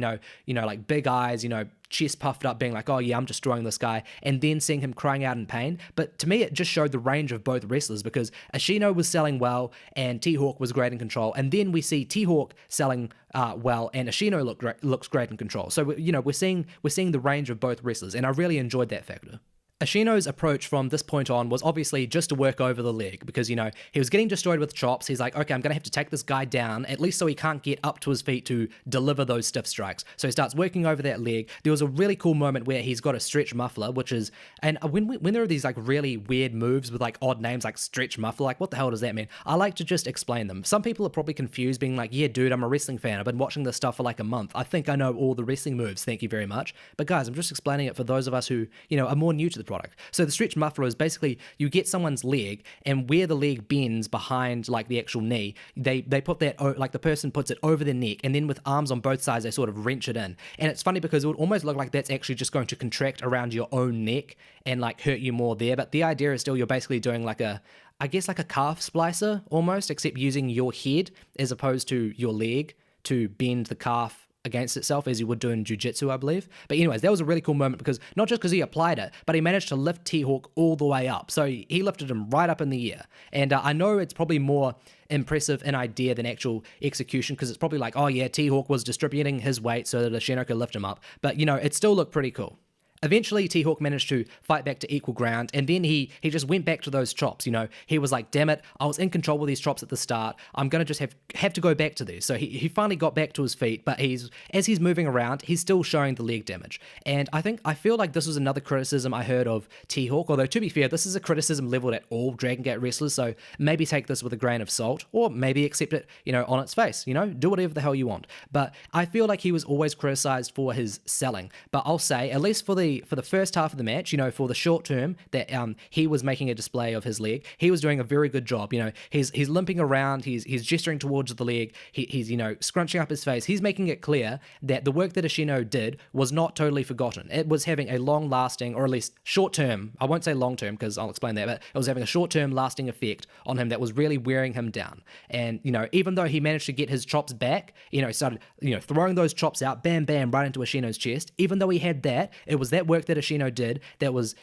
like big eyes, chest puffed up, being like, oh yeah, I'm destroying this guy, and then seeing him crying out in pain. But to me, it just showed the range of both wrestlers, because Ashino was selling well and T-Hawk was great in control, and then we see T-Hawk selling well and Ashino looks great in control. So we're seeing the range of both wrestlers, and I really enjoyed that factor. Ashino's approach from this point on was obviously just to work over the leg, because, he was getting destroyed with chops. He's like, okay, I'm going to have to take this guy down, at least so he can't get up to his feet to deliver those stiff strikes. So he starts working over that leg. There was a really cool moment where he's got a stretch muffler, which is, and when there are these like really weird moves with like odd names like stretch muffler, like what the hell does that mean? I like to just explain them. Some people are probably confused, being like, yeah, dude, I'm a wrestling fan. I've been watching this stuff for like a month. I think I know all the wrestling moves. Thank you very much. But guys, I'm just explaining it for those of us who, are more new to the product. So the stretch muffler is basically you get someone's leg, and where the leg bends behind like the actual knee, they put that, like the person puts it over their neck, and then with arms on both sides they sort of wrench it in. And it's funny because it would almost look like that's actually just going to contract around your own neck and like hurt you more there, but the idea is still you're basically doing like a calf splicer almost, except using your head as opposed to your leg to bend the calf against itself, as you would do in jiu-jitsu, I believe. But anyways, that was a really cool moment, because not just because he applied it, but he managed to lift T-Hawk all the way up. So he lifted him right up in the air. And I know it's probably more impressive in idea than actual execution, because it's probably like, oh yeah, T-Hawk was distributing his weight so that Ashino could lift him up. But, it still looked pretty cool. Eventually, T-Hawk managed to fight back to equal ground, and then he just went back to those chops. He was like, damn it, I was in control with these chops at the start. I'm going to just have to go back to these. So he finally got back to his feet, but as he's moving around, he's still showing the leg damage. And I feel like this was another criticism I heard of T-Hawk, although to be fair, this is a criticism leveled at all Dragon Gate wrestlers, so maybe take this with a grain of salt, or maybe accept it, on its face, do whatever the hell you want. But I feel like he was always criticized for his selling. But I'll say, at least for the first half of the match, for the short term that he was making a display of his leg, he was doing a very good job. He's limping around, he's gesturing towards the leg, he's scrunching up his face. He's making it clear that the work that Ashino did was not totally forgotten. It was having a long-lasting, or at least short-term, I won't say long-term because I'll explain that, but it was having a short-term lasting effect on him that was really wearing him down. And, even though he managed to get his chops back, started, throwing those chops out, bam, bam, right into Ashino's chest, even though he had that, it was that work that Ashino did that was,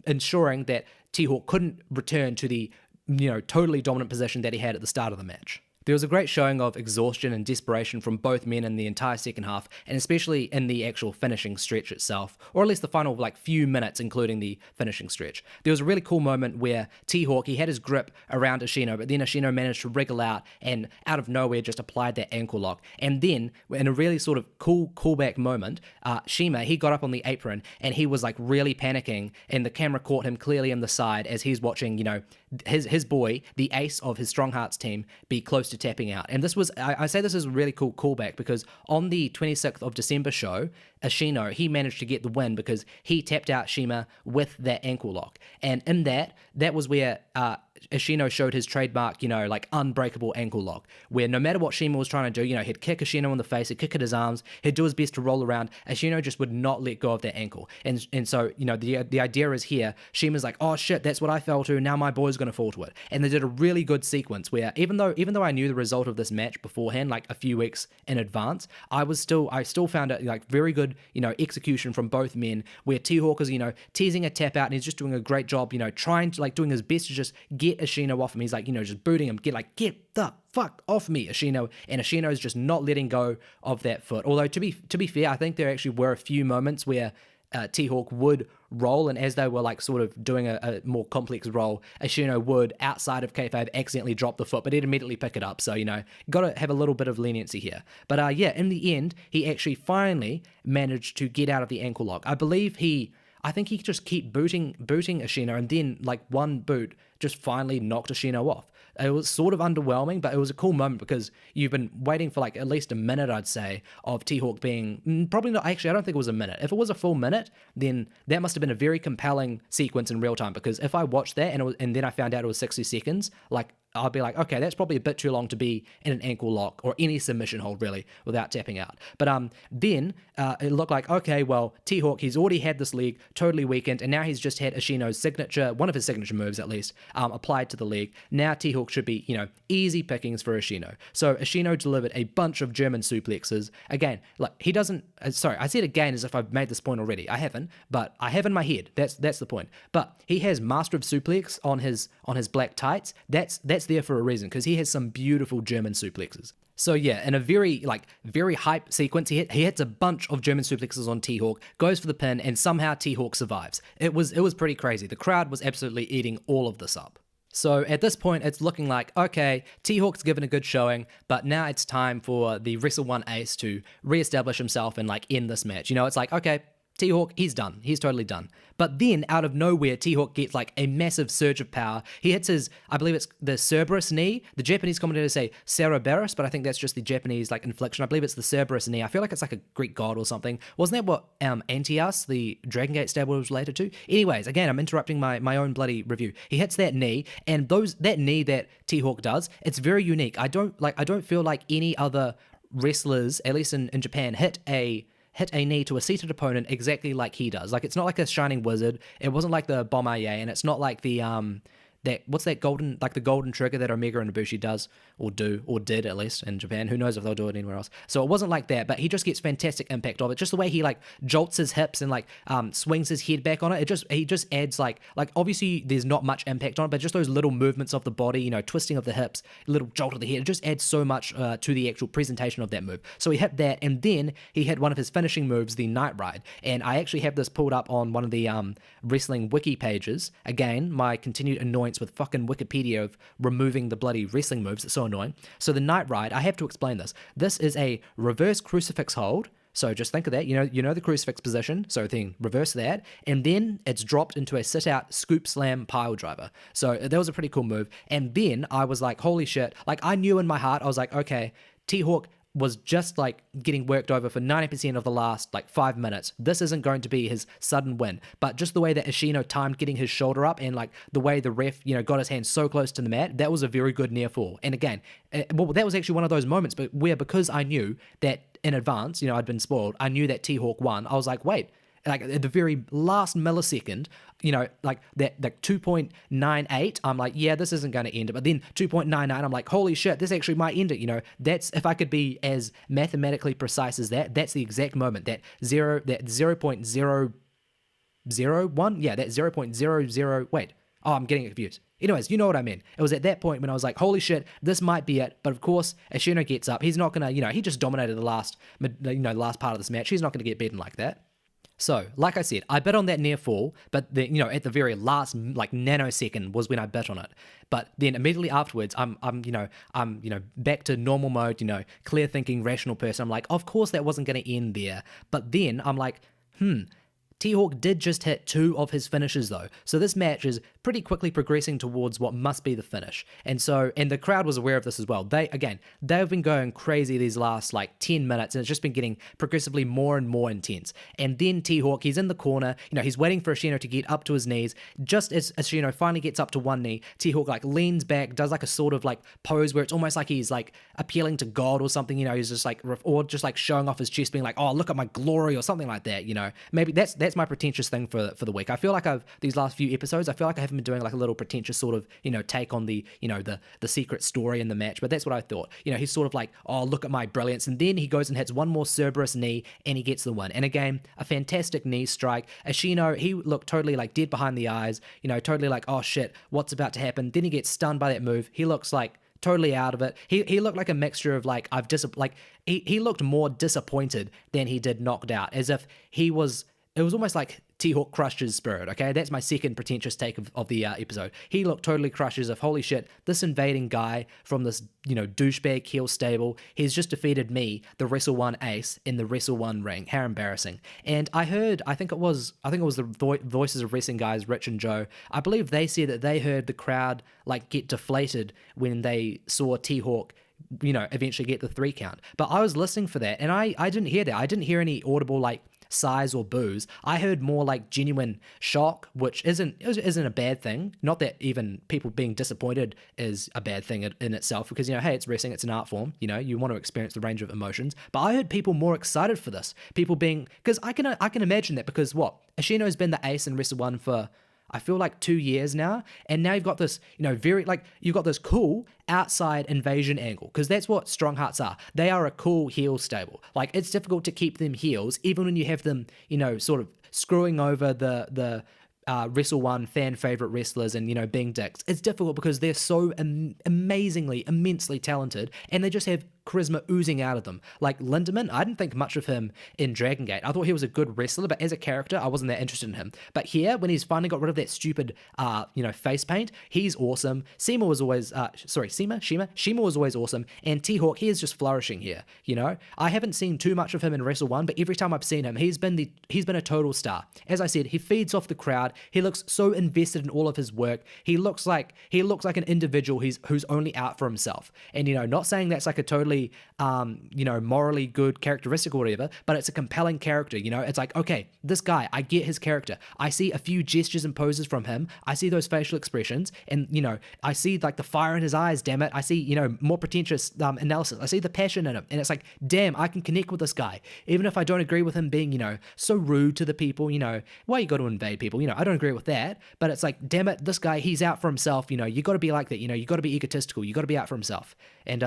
ensuring that T-Hawk couldn't return to the, totally dominant position that he had at the start of the match. There was a great showing of exhaustion and desperation from both men in the entire second half, and especially in the actual finishing stretch itself, or at least the final few minutes, including the finishing stretch. There was a really cool moment where T-Hawk, he had his grip around Ashino, but then Ashino managed to wriggle out and out of nowhere just applied that ankle lock. And then, in a really sort of cool callback moment, Shima, he got up on the apron and he was really panicking, and the camera caught him clearly in the side as he's watching, his boy, the ace of his Strong Hearts team, be close to tapping out. And this was, I say this is a really cool callback, because on the 26th of December show, Ashino, he managed to get the win because he tapped out Shima with that ankle lock. And in that was where Ashino showed his trademark, like unbreakable ankle lock, where no matter what Shima was trying to do, he'd kick Ashino in the face, he'd kick at his arms, he'd do his best to roll around. Ashino just would not let go of that ankle. And so, the idea is here, Shima's like, oh shit, that's what I fell to, now my boy's going to fall to it. And they did a really good sequence where even though I knew the result of this match beforehand, like a few weeks in advance, I still found it like very good, execution from both men, where T-Hawk is, teasing a tap out, and he's just doing a great job, trying to, like, doing his best to just get Ashino off him. He's like, just booting him, get the fuck off me, Ashino. And Ashino's just not letting go of that foot. Although to be fair, I think there actually were a few moments where T-Hawk would roll, and as they were like sort of doing a more complex roll, Ashino would, outside of kayfabe, accidentally drop the foot, but he'd immediately pick it up. So, got to have a little bit of leniency here. But in the end, he actually finally managed to get out of the ankle lock. I think he just kept booting Ashino, and then like one boot just finally knocked Ashino off. It was sort of underwhelming, but it was a cool moment because you've been waiting for like at least a minute, I'd say, of T-Hawk being, probably not, actually I don't think it was a minute. If it was a full minute, then that must have been a very compelling sequence in real time, because if I watched that and then I found out it was 60 seconds, like I'll be like, okay, that's probably a bit too long to be in an ankle lock or any submission hold really without tapping out. But then it looked like, okay, well, T-Hawk, he's already had this leg totally weakened, and now he's just had Ashino's signature, one of his signature moves at least, applied to the leg. Now T-Hawk should be, easy pickings for Ashino. So Ashino delivered a bunch of German suplexes. Again, like he doesn't, sorry, I said again as if I've made this point already. I haven't, but I have in my head. That's the point. But he has Master of Suplex on his black tights. That's there for a reason, because he has some beautiful German suplexes. So yeah, in a very hype sequence, he hits a bunch of German suplexes on T-Hawk, goes for the pin, and somehow T-Hawk survives. It was pretty crazy. The crowd was absolutely eating all of this up. So at this point, it's looking like, okay, T-Hawk's given a good showing, but now it's time for the Wrestle-1 ace to reestablish himself and like end this match. It's like, okay, T-Hawk, he's done. He's totally done. But then, out of nowhere, T-Hawk gets like a massive surge of power. He hits his, I believe it's the Cerberus knee. The Japanese commentators say Cereberus, but I think that's just the Japanese like inflection. I believe it's the Cerberus knee. I feel like it's like a Greek god or something. Wasn't that what Antias, the Dragon Gate stable, was related to? Anyways, again, I'm interrupting my own bloody review. He hits that knee, and that knee that T-Hawk does, it's very unique. I don't feel like any other wrestlers, at least in Japan, hit a knee to a seated opponent exactly like he does. Like, it's not like a Shining Wizard. It wasn't like the Bombardier, and it's not like the what's that golden, like the golden trigger that Omega and Ibushi does, or did at least in Japan. Who knows if they'll do it anywhere else. So it wasn't like that, but he just gets fantastic impact of it. Just the way he like jolts his hips and like swings his head back on it. He just adds like obviously there's not much impact on it, but just those little movements of the body, twisting of the hips, little jolt of the head, it just adds so much to the actual presentation of that move. So he hit that, and then he hit one of his finishing moves, the Night Ride. And I actually have this pulled up on one of the wrestling wiki pages. Again, my continued annoyance with fucking Wikipedia of removing the bloody wrestling moves. It's so annoying. So the Night Ride, I have to explain this. This is a reverse crucifix hold. So just think of that. You know the crucifix position. So then reverse that, and then it's dropped into a sit-out scoop slam pile driver. So that was a pretty cool move. And then I was like, holy shit. Like, I knew in my heart, I was like, okay, T-Hawk was just like getting worked over for 90% of the last like 5 minutes. This isn't going to be his sudden win. But just the way that Ashino timed getting his shoulder up, and like the way the ref, got his hand so close to the mat, that was a very good near fall. And again, that was actually one of those moments, but because I knew that in advance, I'd been spoiled, I knew that T-Hawk won. I was like, wait, like at the very last millisecond, like that 2.98, I'm like, yeah, this isn't going to end it. But then 2.99, I'm like, holy shit, this actually might end it. That's, if I could be as mathematically precise as that, that's the exact moment, that 0.001, yeah, that 0.00, wait, oh, I'm getting confused. Anyways, you know what I mean. It was at that point when I was like, holy shit, this might be it. But of course, Ashino gets up. He's not going to, he just dominated the last part of this match. He's not going to get beaten like that. So, like I said, I bet on that near fall, but at the very last like nanosecond was when I bet on it. But then immediately afterwards, I'm back to normal mode, clear thinking, rational person. I'm like, of course that wasn't going to end there. But then I'm like, T-Hawk did just hit 2 of his finishes though, so this match is pretty quickly progressing towards what must be the finish. And the crowd was aware of this as well. They've been going crazy these last like 10 minutes, and it's just been getting progressively more and more intense. And then T-Hawk, he's in the corner, he's waiting for Ashino to get up to his knees. Just as Ashino finally gets up to one knee, T-Hawk like leans back, does like a sort of like pose where it's almost like he's like appealing to God or something, he's just like, or just like showing off his chest, being like, oh, look at my glory or something like that, maybe that's my pretentious thing for the week. I feel like these last few episodes, I feel like I haven't been doing like a little pretentious sort of, take on the, the secret story in the match, but that's what I thought. He's sort of like, oh, look at my brilliance, and then he goes and hits one more Cerberus knee, and he gets the win. And again, a fantastic knee strike. Ashino, he looked totally like dead behind the eyes, totally like, oh shit, what's about to happen? Then he gets stunned by that move. He looks like totally out of it. He looked like a mixture of like, he looked more disappointed than he did knocked out, as if it was almost like T-Hawk crushed his spirit, okay? That's my second pretentious take of the episode. He looked totally crushed, as if, holy shit, this invading guy from this, douchebag heel stable, he's just defeated me, the Wrestle-1 ace, in the Wrestle-1 ring. How embarrassing. And I think it was the Voices of Wrestling guys, Rich and Joe, I believe they said that they heard the crowd, like, get deflated when they saw T-Hawk eventually get the 3 count. But I was listening for that, and I didn't hear that. I didn't hear any audible, like, sighs or boos. I heard more like genuine shock, which isn't a bad thing. Not that even people being disappointed is a bad thing in itself, because hey, it's wrestling, it's an art form. You want to experience the range of emotions. But I heard people more excited for this. People being, because I can imagine that, because Ashino's been the ace in Wrestle-1 for, I feel like 2 years now, and now you've got this, you've got this cool outside invasion angle, because that's what Strong Hearts are. They are a cool heel stable. Like, it's difficult to keep them heels, even when you have them, sort of screwing over the Wrestle-1 fan favorite wrestlers and, being dicks. It's difficult because they're so amazingly, immensely talented, and they just have charisma oozing out of them. Like Lindemann, I didn't think much of him in Dragon Gate. I thought he was a good wrestler, but as a character, I wasn't that interested in him. But here, when he's finally got rid of that stupid, face paint, he's awesome. Shima was always awesome, and T-Hawk, he is just flourishing here. I haven't seen too much of him in Wrestle-1, but every time I've seen him, he's been a total star. As I said, he feeds off the crowd. He looks so invested in all of his work. He looks like an individual who's only out for himself. And not saying that's like a totally morally good characteristic or whatever, but it's a compelling character. It's like, okay, this guy, I get his character. I see a few gestures and poses from him. I see those facial expressions, and I see like the fire in his eyes. Damn it, I see more pretentious analysis. I see the passion in him, and it's like, damn, I can connect with this guy, even if I don't agree with him being so rude to the people. Why you got to invade people? I don't agree with that, but it's like, damn it, this guy, he's out for himself. You got to be like that. You got to be egotistical. You got to be out for himself. And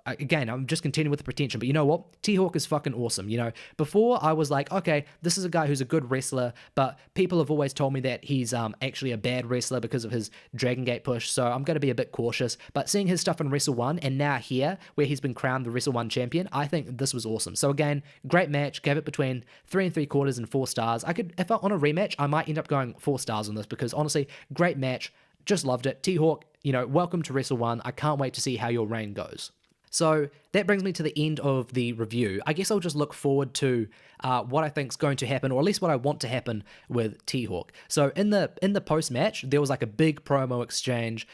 again, I'm just continuing with the pretension, but you know what? T-Hawk is fucking awesome. Before I was like, okay, this is a guy who's a good wrestler, but people have always told me that he's actually a bad wrestler because of his Dragon Gate push, so I'm going to be a bit cautious. But seeing his stuff in Wrestle-1, and now here, where he's been crowned the Wrestle-1 champion, I think this was awesome. So again, great match, gave it between 3 3/4 and 4 stars. If on a rematch, I might end up going 4 stars on this, because honestly, great match, just loved it. T-Hawk, welcome to Wrestle-1. I can't wait to see how your reign goes. So that brings me to the end of the review. I guess I'll just look forward to what I think is going to happen, or at least what I want to happen with T-Hawk. So in the post-match, there was like a big promo exchange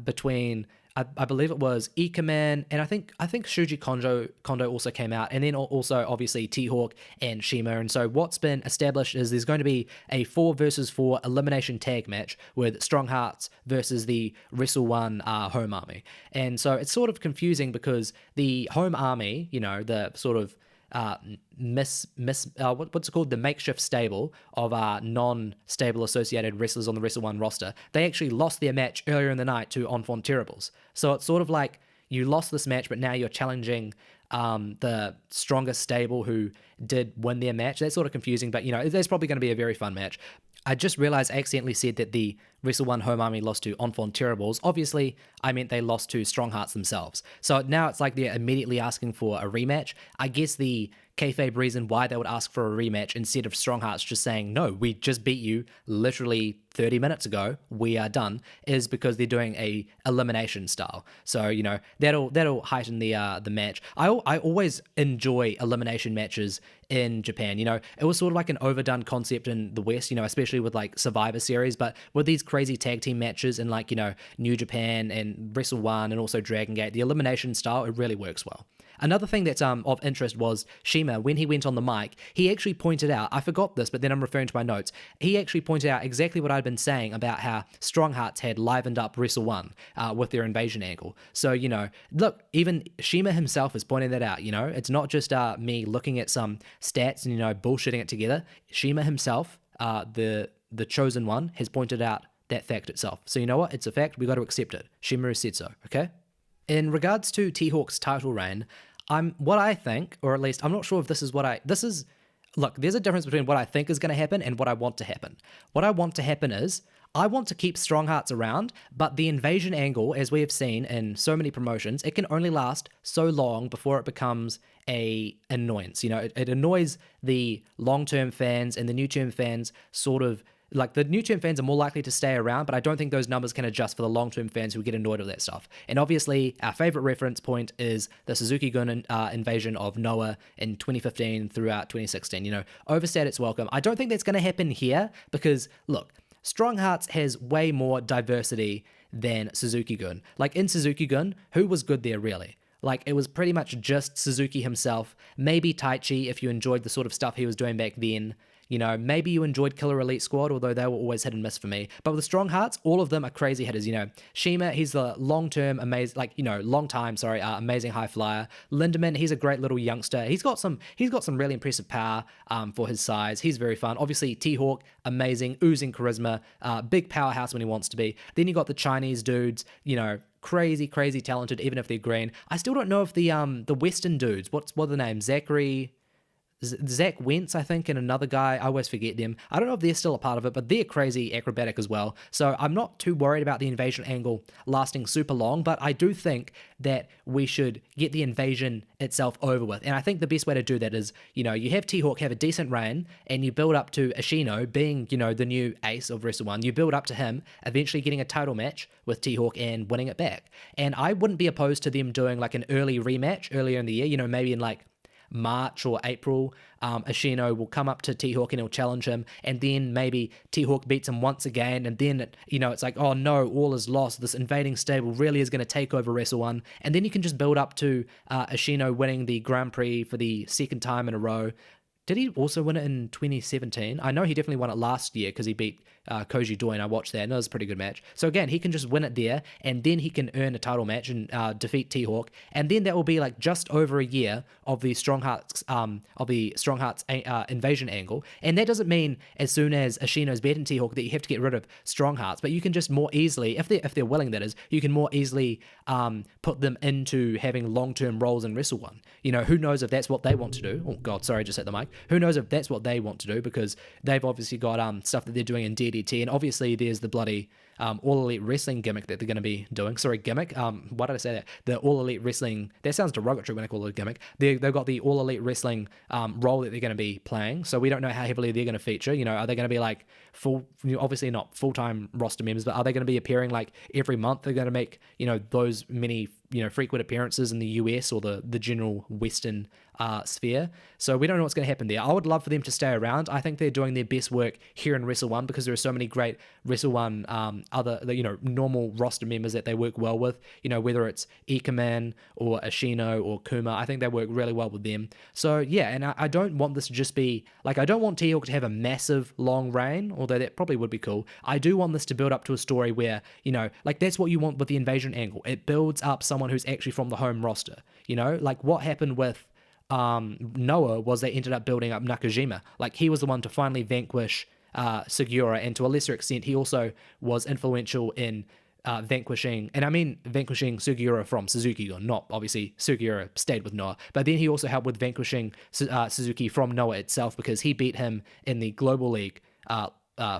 between, I believe it was IKEMEN, and I think Shuji Kondo also came out, and then also obviously T-Hawk and Shima. And so what's been established is there's going to be a 4 versus 4 elimination tag match with Strong Hearts versus the Wrestle-1 home army. And so it's sort of confusing because the home army, the sort of what's it called, the makeshift stable of non-stable associated wrestlers on the Wrestle-1 roster, they actually lost their match earlier in the night to Enfant Terribles. So it's sort of like you lost this match, but now you're challenging the strongest stable who did win their match. That's sort of confusing, but there's probably going to be a very fun match. I just realized I accidentally said that the Wrestle-1 home army lost to Enfant Terribles. Obviously, I meant they lost to Strong Hearts themselves. So now it's like they're immediately asking for a rematch. I guess the kayfabe reason why they would ask for a rematch instead of Strong Hearts just saying, no, we just beat you literally 30 minutes ago, we are done, is because they're doing a elimination style. So, you know, that'll heighten the match. I always enjoy elimination matches in Japan. You know, it was sort of like an overdone concept in the West, you know, especially with like Survivor Series, but with these crazy tag team matches in like, you know, New Japan and Wrestle-1 and also Dragon Gate, the elimination style, it really works well. Another thing that's of interest was Shima, when he went on the mic, he actually pointed out, I forgot this, but then I'm referring to my notes, he actually pointed out exactly what I'd been saying about how Strong Hearts had livened up Wrestle-1 with their invasion angle. So, you know, look, even Shima himself is pointing that out, you know, it's not just me looking at some stats and, you know, bullshitting it together. Shima himself, the chosen one, has pointed out that fact itself. So you know what? It's a fact. We got to accept it. Shima said so, okay? In regards to T-Hawk's title reign, what I think, or at least I'm not sure if look, there's a difference between what I think is going to happen and what I want to happen. What I want to happen is, I want to keep Strong Hearts around, but the invasion angle, as we have seen in so many promotions, it can only last so long before it becomes a annoyance. You know, it annoys the long-term fans, and the new-term fans sort of, like, the new-term fans are more likely to stay around, but I don't think those numbers can adjust for the long-term fans who get annoyed with that stuff. And obviously, our favorite reference point is the Suzuki-gun invasion of Noah in 2015 throughout 2016. You know, overstayed its welcome. I don't think that's going to happen here because, look, Strong Hearts has way more diversity than Suzuki-gun. Like, in Suzuki-gun, who was good there, really? Like, it was pretty much just Suzuki himself, maybe Taichi if you enjoyed the sort of stuff he was doing back then. You know, maybe you enjoyed Killer Elite Squad, although they were always hit and miss for me. But with Strong Hearts, all of them are crazy hitters. You know, Shima, he's the long-time, amazing high flyer. Lindemann, he's a great little youngster. He's got some really impressive power for his size. He's very fun. Obviously, T-Hawk, amazing, oozing charisma, big powerhouse when he wants to be. Then you got the Chinese dudes, you know, crazy talented, even if they're green. I still don't know if the Western dudes, what are the names? Zach Wentz, I think, and another guy, I always forget them. I don't know if they're still a part of it, but they're crazy acrobatic as well. So I'm not too worried about the invasion angle lasting super long, but I do think that we should get the invasion itself over with. And I think the best way to do that is, you know, you have T-Hawk have a decent reign, and you build up to Ashino being, you know, the new ace of Wrestle-1. You build up to him eventually getting a title match with T-Hawk and winning it back. And I wouldn't be opposed to them doing like an early rematch earlier in the year, you know, maybe in like March or April. Ashino will come up to T-Hawk and he'll challenge him, and then maybe T-Hawk beats him once again, and then it's like, oh no, all is lost, this invading stable really is going to take over Wrestle-1, and then you can just build up to Ashino winning the Grand Prix for the second time in a row. Did he also win it in 2017? I know he definitely won it last year because he beat Koji Doi, and I watched that, and it was a pretty good match. So again, he can just win it there, and then he can earn a title match and defeat T-Hawk, and then that will be like just over a year of the Strong Hearts invasion angle. And that doesn't mean as soon as Ashino's beaten T-Hawk that you have to get rid of Strong Hearts, but you can just more easily, if they're willing, that is, you can more easily put them into having long-term roles in Wrestle-1. You know, who knows if that's what they want to do? Oh God, sorry, I just hit the mic. Who knows if that's what they want to do, because they've obviously got stuff that they're doing in DDT, and obviously there's the bloody All Elite Wrestling gimmick that they're going to be doing. Sorry, gimmick. Why did I say that? The All Elite Wrestling. That sounds derogatory when I call it a gimmick. They've got the All Elite Wrestling role that they're going to be playing. So we don't know how heavily they're going to feature. You know, are they going to be like full? Obviously not full-time roster members, but are they going to be appearing like every month? They're going to make those many frequent appearances in the US or the general Western sphere. So we don't know what's going to happen there. I would love for them to stay around. I think they're doing their best work here in Wrestle-1 because there are so many great Wrestle-1 other normal roster members that they work well with. Whether it's IKEMEN or Ashino or Kuma, I think they work really well with them. So yeah, and I don't want this to just be like, I don't want T-Hawk to have a massive long reign, although that probably would be cool. I do want this to build up to a story where that's what you want with the invasion angle. It builds up someone who's actually from the home roster. Like what happened with Noah was they ended up building up Nakajima. Like he was the one to finally vanquish Sugiura, and to a lesser extent he also was influential in vanquishing Sugiura from Suzuki-gun. Not obviously Sugiura stayed with Noah, but then he also helped with vanquishing Suzuki from Noah itself, because he beat him in the Global League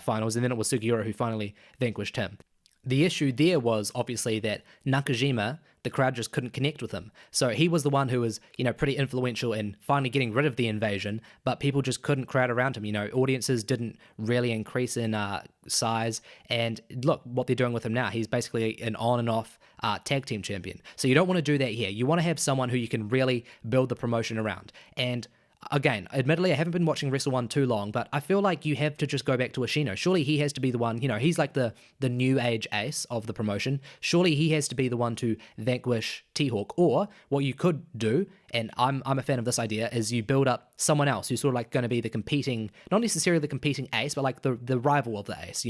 finals, and then it was Sugiura who finally vanquished him. The issue there was obviously that Nakajima, the crowd just couldn't connect with him. So he was the one who was, pretty influential in finally getting rid of the invasion, but people just couldn't crowd around him. Audiences didn't really increase in size. And look what they're doing with him now. He's basically an on and off tag team champion. So you don't want to do that here. You want to have someone who you can really build the promotion around. And again, admittedly, I haven't been watching Wrestle-1 too long, but I feel like you have to just go back to Ashino. Surely he has to be the one, he's like the new age ace of the promotion. Surely he has to be the one to vanquish T-Hawk. Or what you could do, and I'm a fan of this idea, is you build up someone else who's sort of like going to be the competing, not necessarily the competing ace, but like the rival of the ace,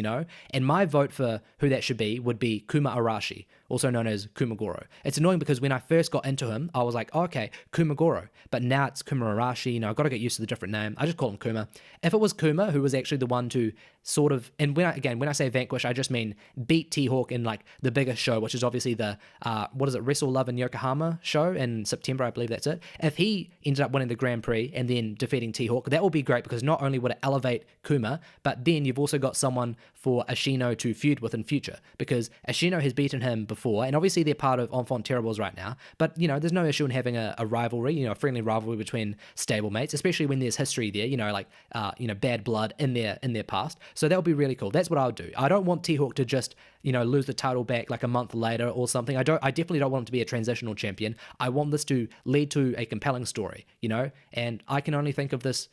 And my vote for who that should be would be Kuma Arashi, also known as Kumagoro. It's annoying because when I first got into him, I was like, oh, okay, Kumagoro. But now it's Kuma Arashi, I've got to get used to the different name. I just call him Kuma. If it was Kuma, who was actually the one to sort of, and when I say vanquish, I just mean beat T-Hawk in like the biggest show, which is obviously the, Wrestle-1 in Yokohama show in September, I believe that's it. If he ended up winning the Grand Prix and then defeating T-Hawk, that would be great because not only would it elevate Kuma, but then you've also got someone for Ashino to feud with in future, because Ashino has beaten him before, and obviously they're part of Enfant Terribles right now, but there's no issue in having a rivalry, a friendly rivalry between stablemates, especially when there's history there, bad blood in their past. So that would be really cool. That's what I would do. I don't want T-Hawk to just lose the title back like a month later or something. I definitely don't want him to be a transitional champion. I want this to lead to a compelling story, and I can only think of this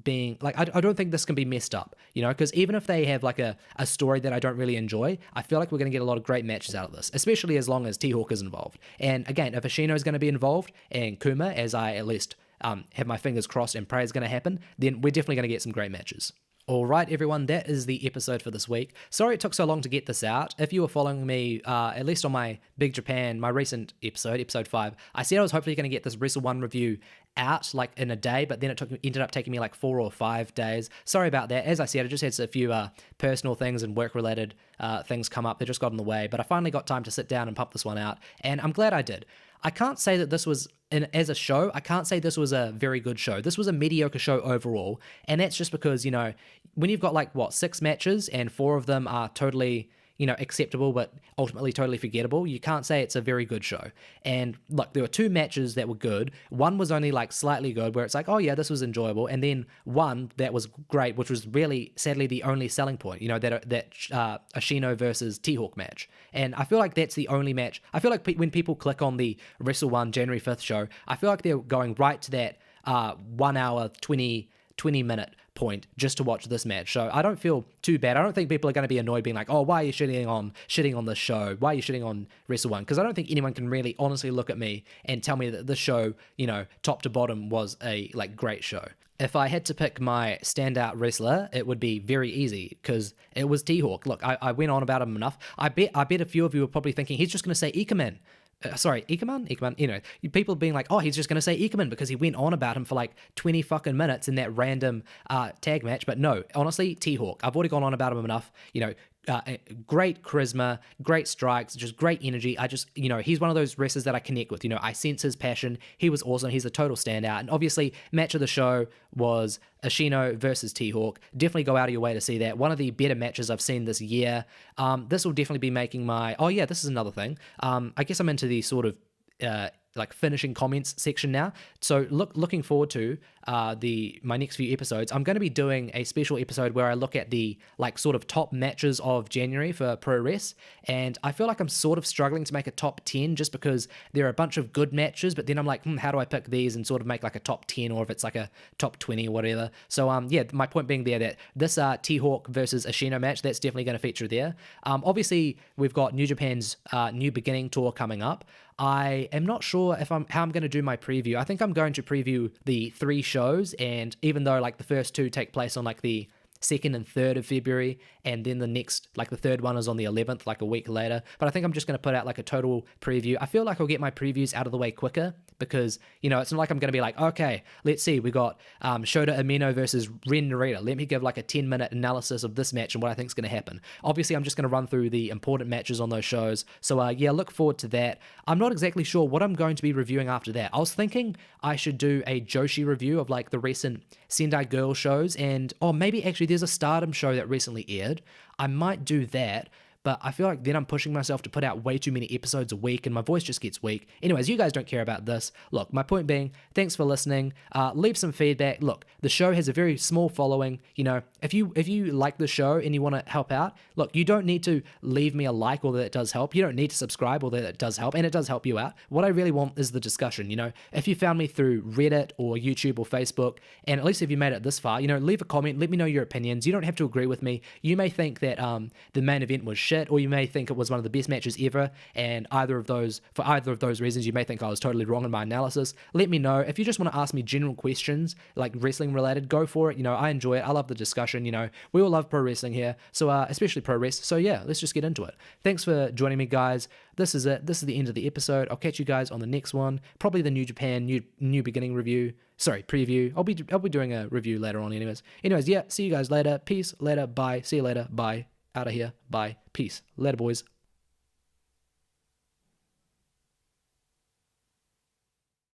being like, I don't think this can be messed up, because even if they have like a story that I don't really enjoy, I feel like we're going to get a lot of great matches out of this, especially as long as T-Hawk is involved. And again, if Ashino is going to be involved and Kuma, as I at least have my fingers crossed and pray is going to happen, then we're definitely going to get some great matches. All right, everyone, that is the episode for this week. Sorry it took so long to get this out. If you were following me, at least on my Big Japan, my recent episode 5, I said I was hopefully going to get this Wrestle-1 review out like in a day, but then it ended up taking me like 4 or 5 days. Sorry about that. As I said, I just had a few personal things and work-related things come up that just got in the way, but I finally got time to sit down and pump this one out, and I'm glad I did. I can't say that this was, as a show, I can't say this was a very good show. This was a mediocre show overall, and that's just because, when you've got 6 matches and 4 of them are totally, acceptable, but ultimately totally forgettable, you can't say it's a very good show. And look, there were 2 matches that were good. One was only slightly good, where it's like, oh yeah, this was enjoyable. And then one that was great, which was really, sadly, the only selling point, that Ashino versus T-Hawk match. And I feel like that's the only match. I feel like when people click on the Wrestle-1 January 5th show, I feel like they're going right to that 1 hour, 20 minute point just to watch this match. So I don't feel too bad. I don't think people are going to be annoyed being like, oh, why are you shitting on this show? Why are you shitting on Wrestle-1? Because I don't think anyone can really honestly look at me and tell me that this show, top to bottom was a great show. If I had to pick my standout wrestler, it would be very easy because it was T-Hawk. Look, I went on about him enough. I bet a few of you are probably thinking he's just going to say IKEMEN. IKEMEN, people being like, oh, he's just going to say IKEMEN because he went on about him for 20 fucking minutes in that random tag match. But no, honestly, T-Hawk, I've already gone on about him enough, great charisma, great strikes, just great energy. He's one of those wrestlers that I connect with. I sense his passion. He was awesome. He's a total standout. And obviously, match of the show was Ashino versus T-Hawk. Definitely go out of your way to see that. One of the better matches I've seen this year. This will definitely be making my... Oh yeah, this is another thing. I guess I'm into the sort of... finishing comments section now. So looking forward to my next few episodes. I'm going to be doing a special episode where I look at the sort of top matches of January for Puroresu, and I feel like I'm sort of struggling to make a top 10 just because there are a bunch of good matches, but then I'm like, how do I pick these and sort of make a top 10, or if it's a top 20 or whatever. So my point being there that this T-Hawk versus Ashino match, that's definitely going to feature there. Obviously we've got New Japan's New Beginning tour coming up. I am not sure how I'm going to do my preview. I think I'm going to preview the 3 shows, and even though the first 2 take place on the 2nd and 3rd of February, and then the next, the third one is on the 11th, a week later. But I think I'm just going to put out a total preview. I feel like I'll get my previews out of the way quicker because, it's not like I'm going to be like, okay, let's see, we got Shota Umino versus Ren Narita. Let me give a 10-minute analysis of this match and what I think is going to happen. Obviously, I'm just going to run through the important matches on those shows. So, look forward to that. I'm not exactly sure what I'm going to be reviewing after that. I was thinking I should do a Joshi review of the recent Sendai Girl shows, and maybe actually there's a Stardom show that recently aired. I might do that, but I feel like then I'm pushing myself to put out way too many episodes a week and my voice just gets weak. Anyways, you guys don't care about this. Look, my point being, thanks for listening. Leave some feedback. Look, the show has a very small following. If you like the show and you want to help out, look, you don't need to leave me a like, although that does help. You don't need to subscribe, although that does help, and it does help you out. What I really want is the discussion. If you found me through Reddit or YouTube or Facebook, and at least if you made it this far, leave a comment, let me know your opinions. You don't have to agree with me. You may think that the main event was shit, or you may think it was one of the best matches ever, and for either of those reasons, you may think I was totally wrong in my analysis. Let me know. If you just want to ask me general questions, like wrestling related, go for it. I enjoy it. I love the discussion. We all love pro wrestling here, so especially pro wrestling. So yeah, let's just get into it. Thanks for joining me, guys. This is it. This is the end of the episode. I'll catch you guys on the next one. Probably the New Japan New Beginning preview. I'll be doing a review later on anyways. Yeah, see you guys later. Peace. Later. Bye. See you later. Bye. Out of here. Bye. Peace. Later, boys.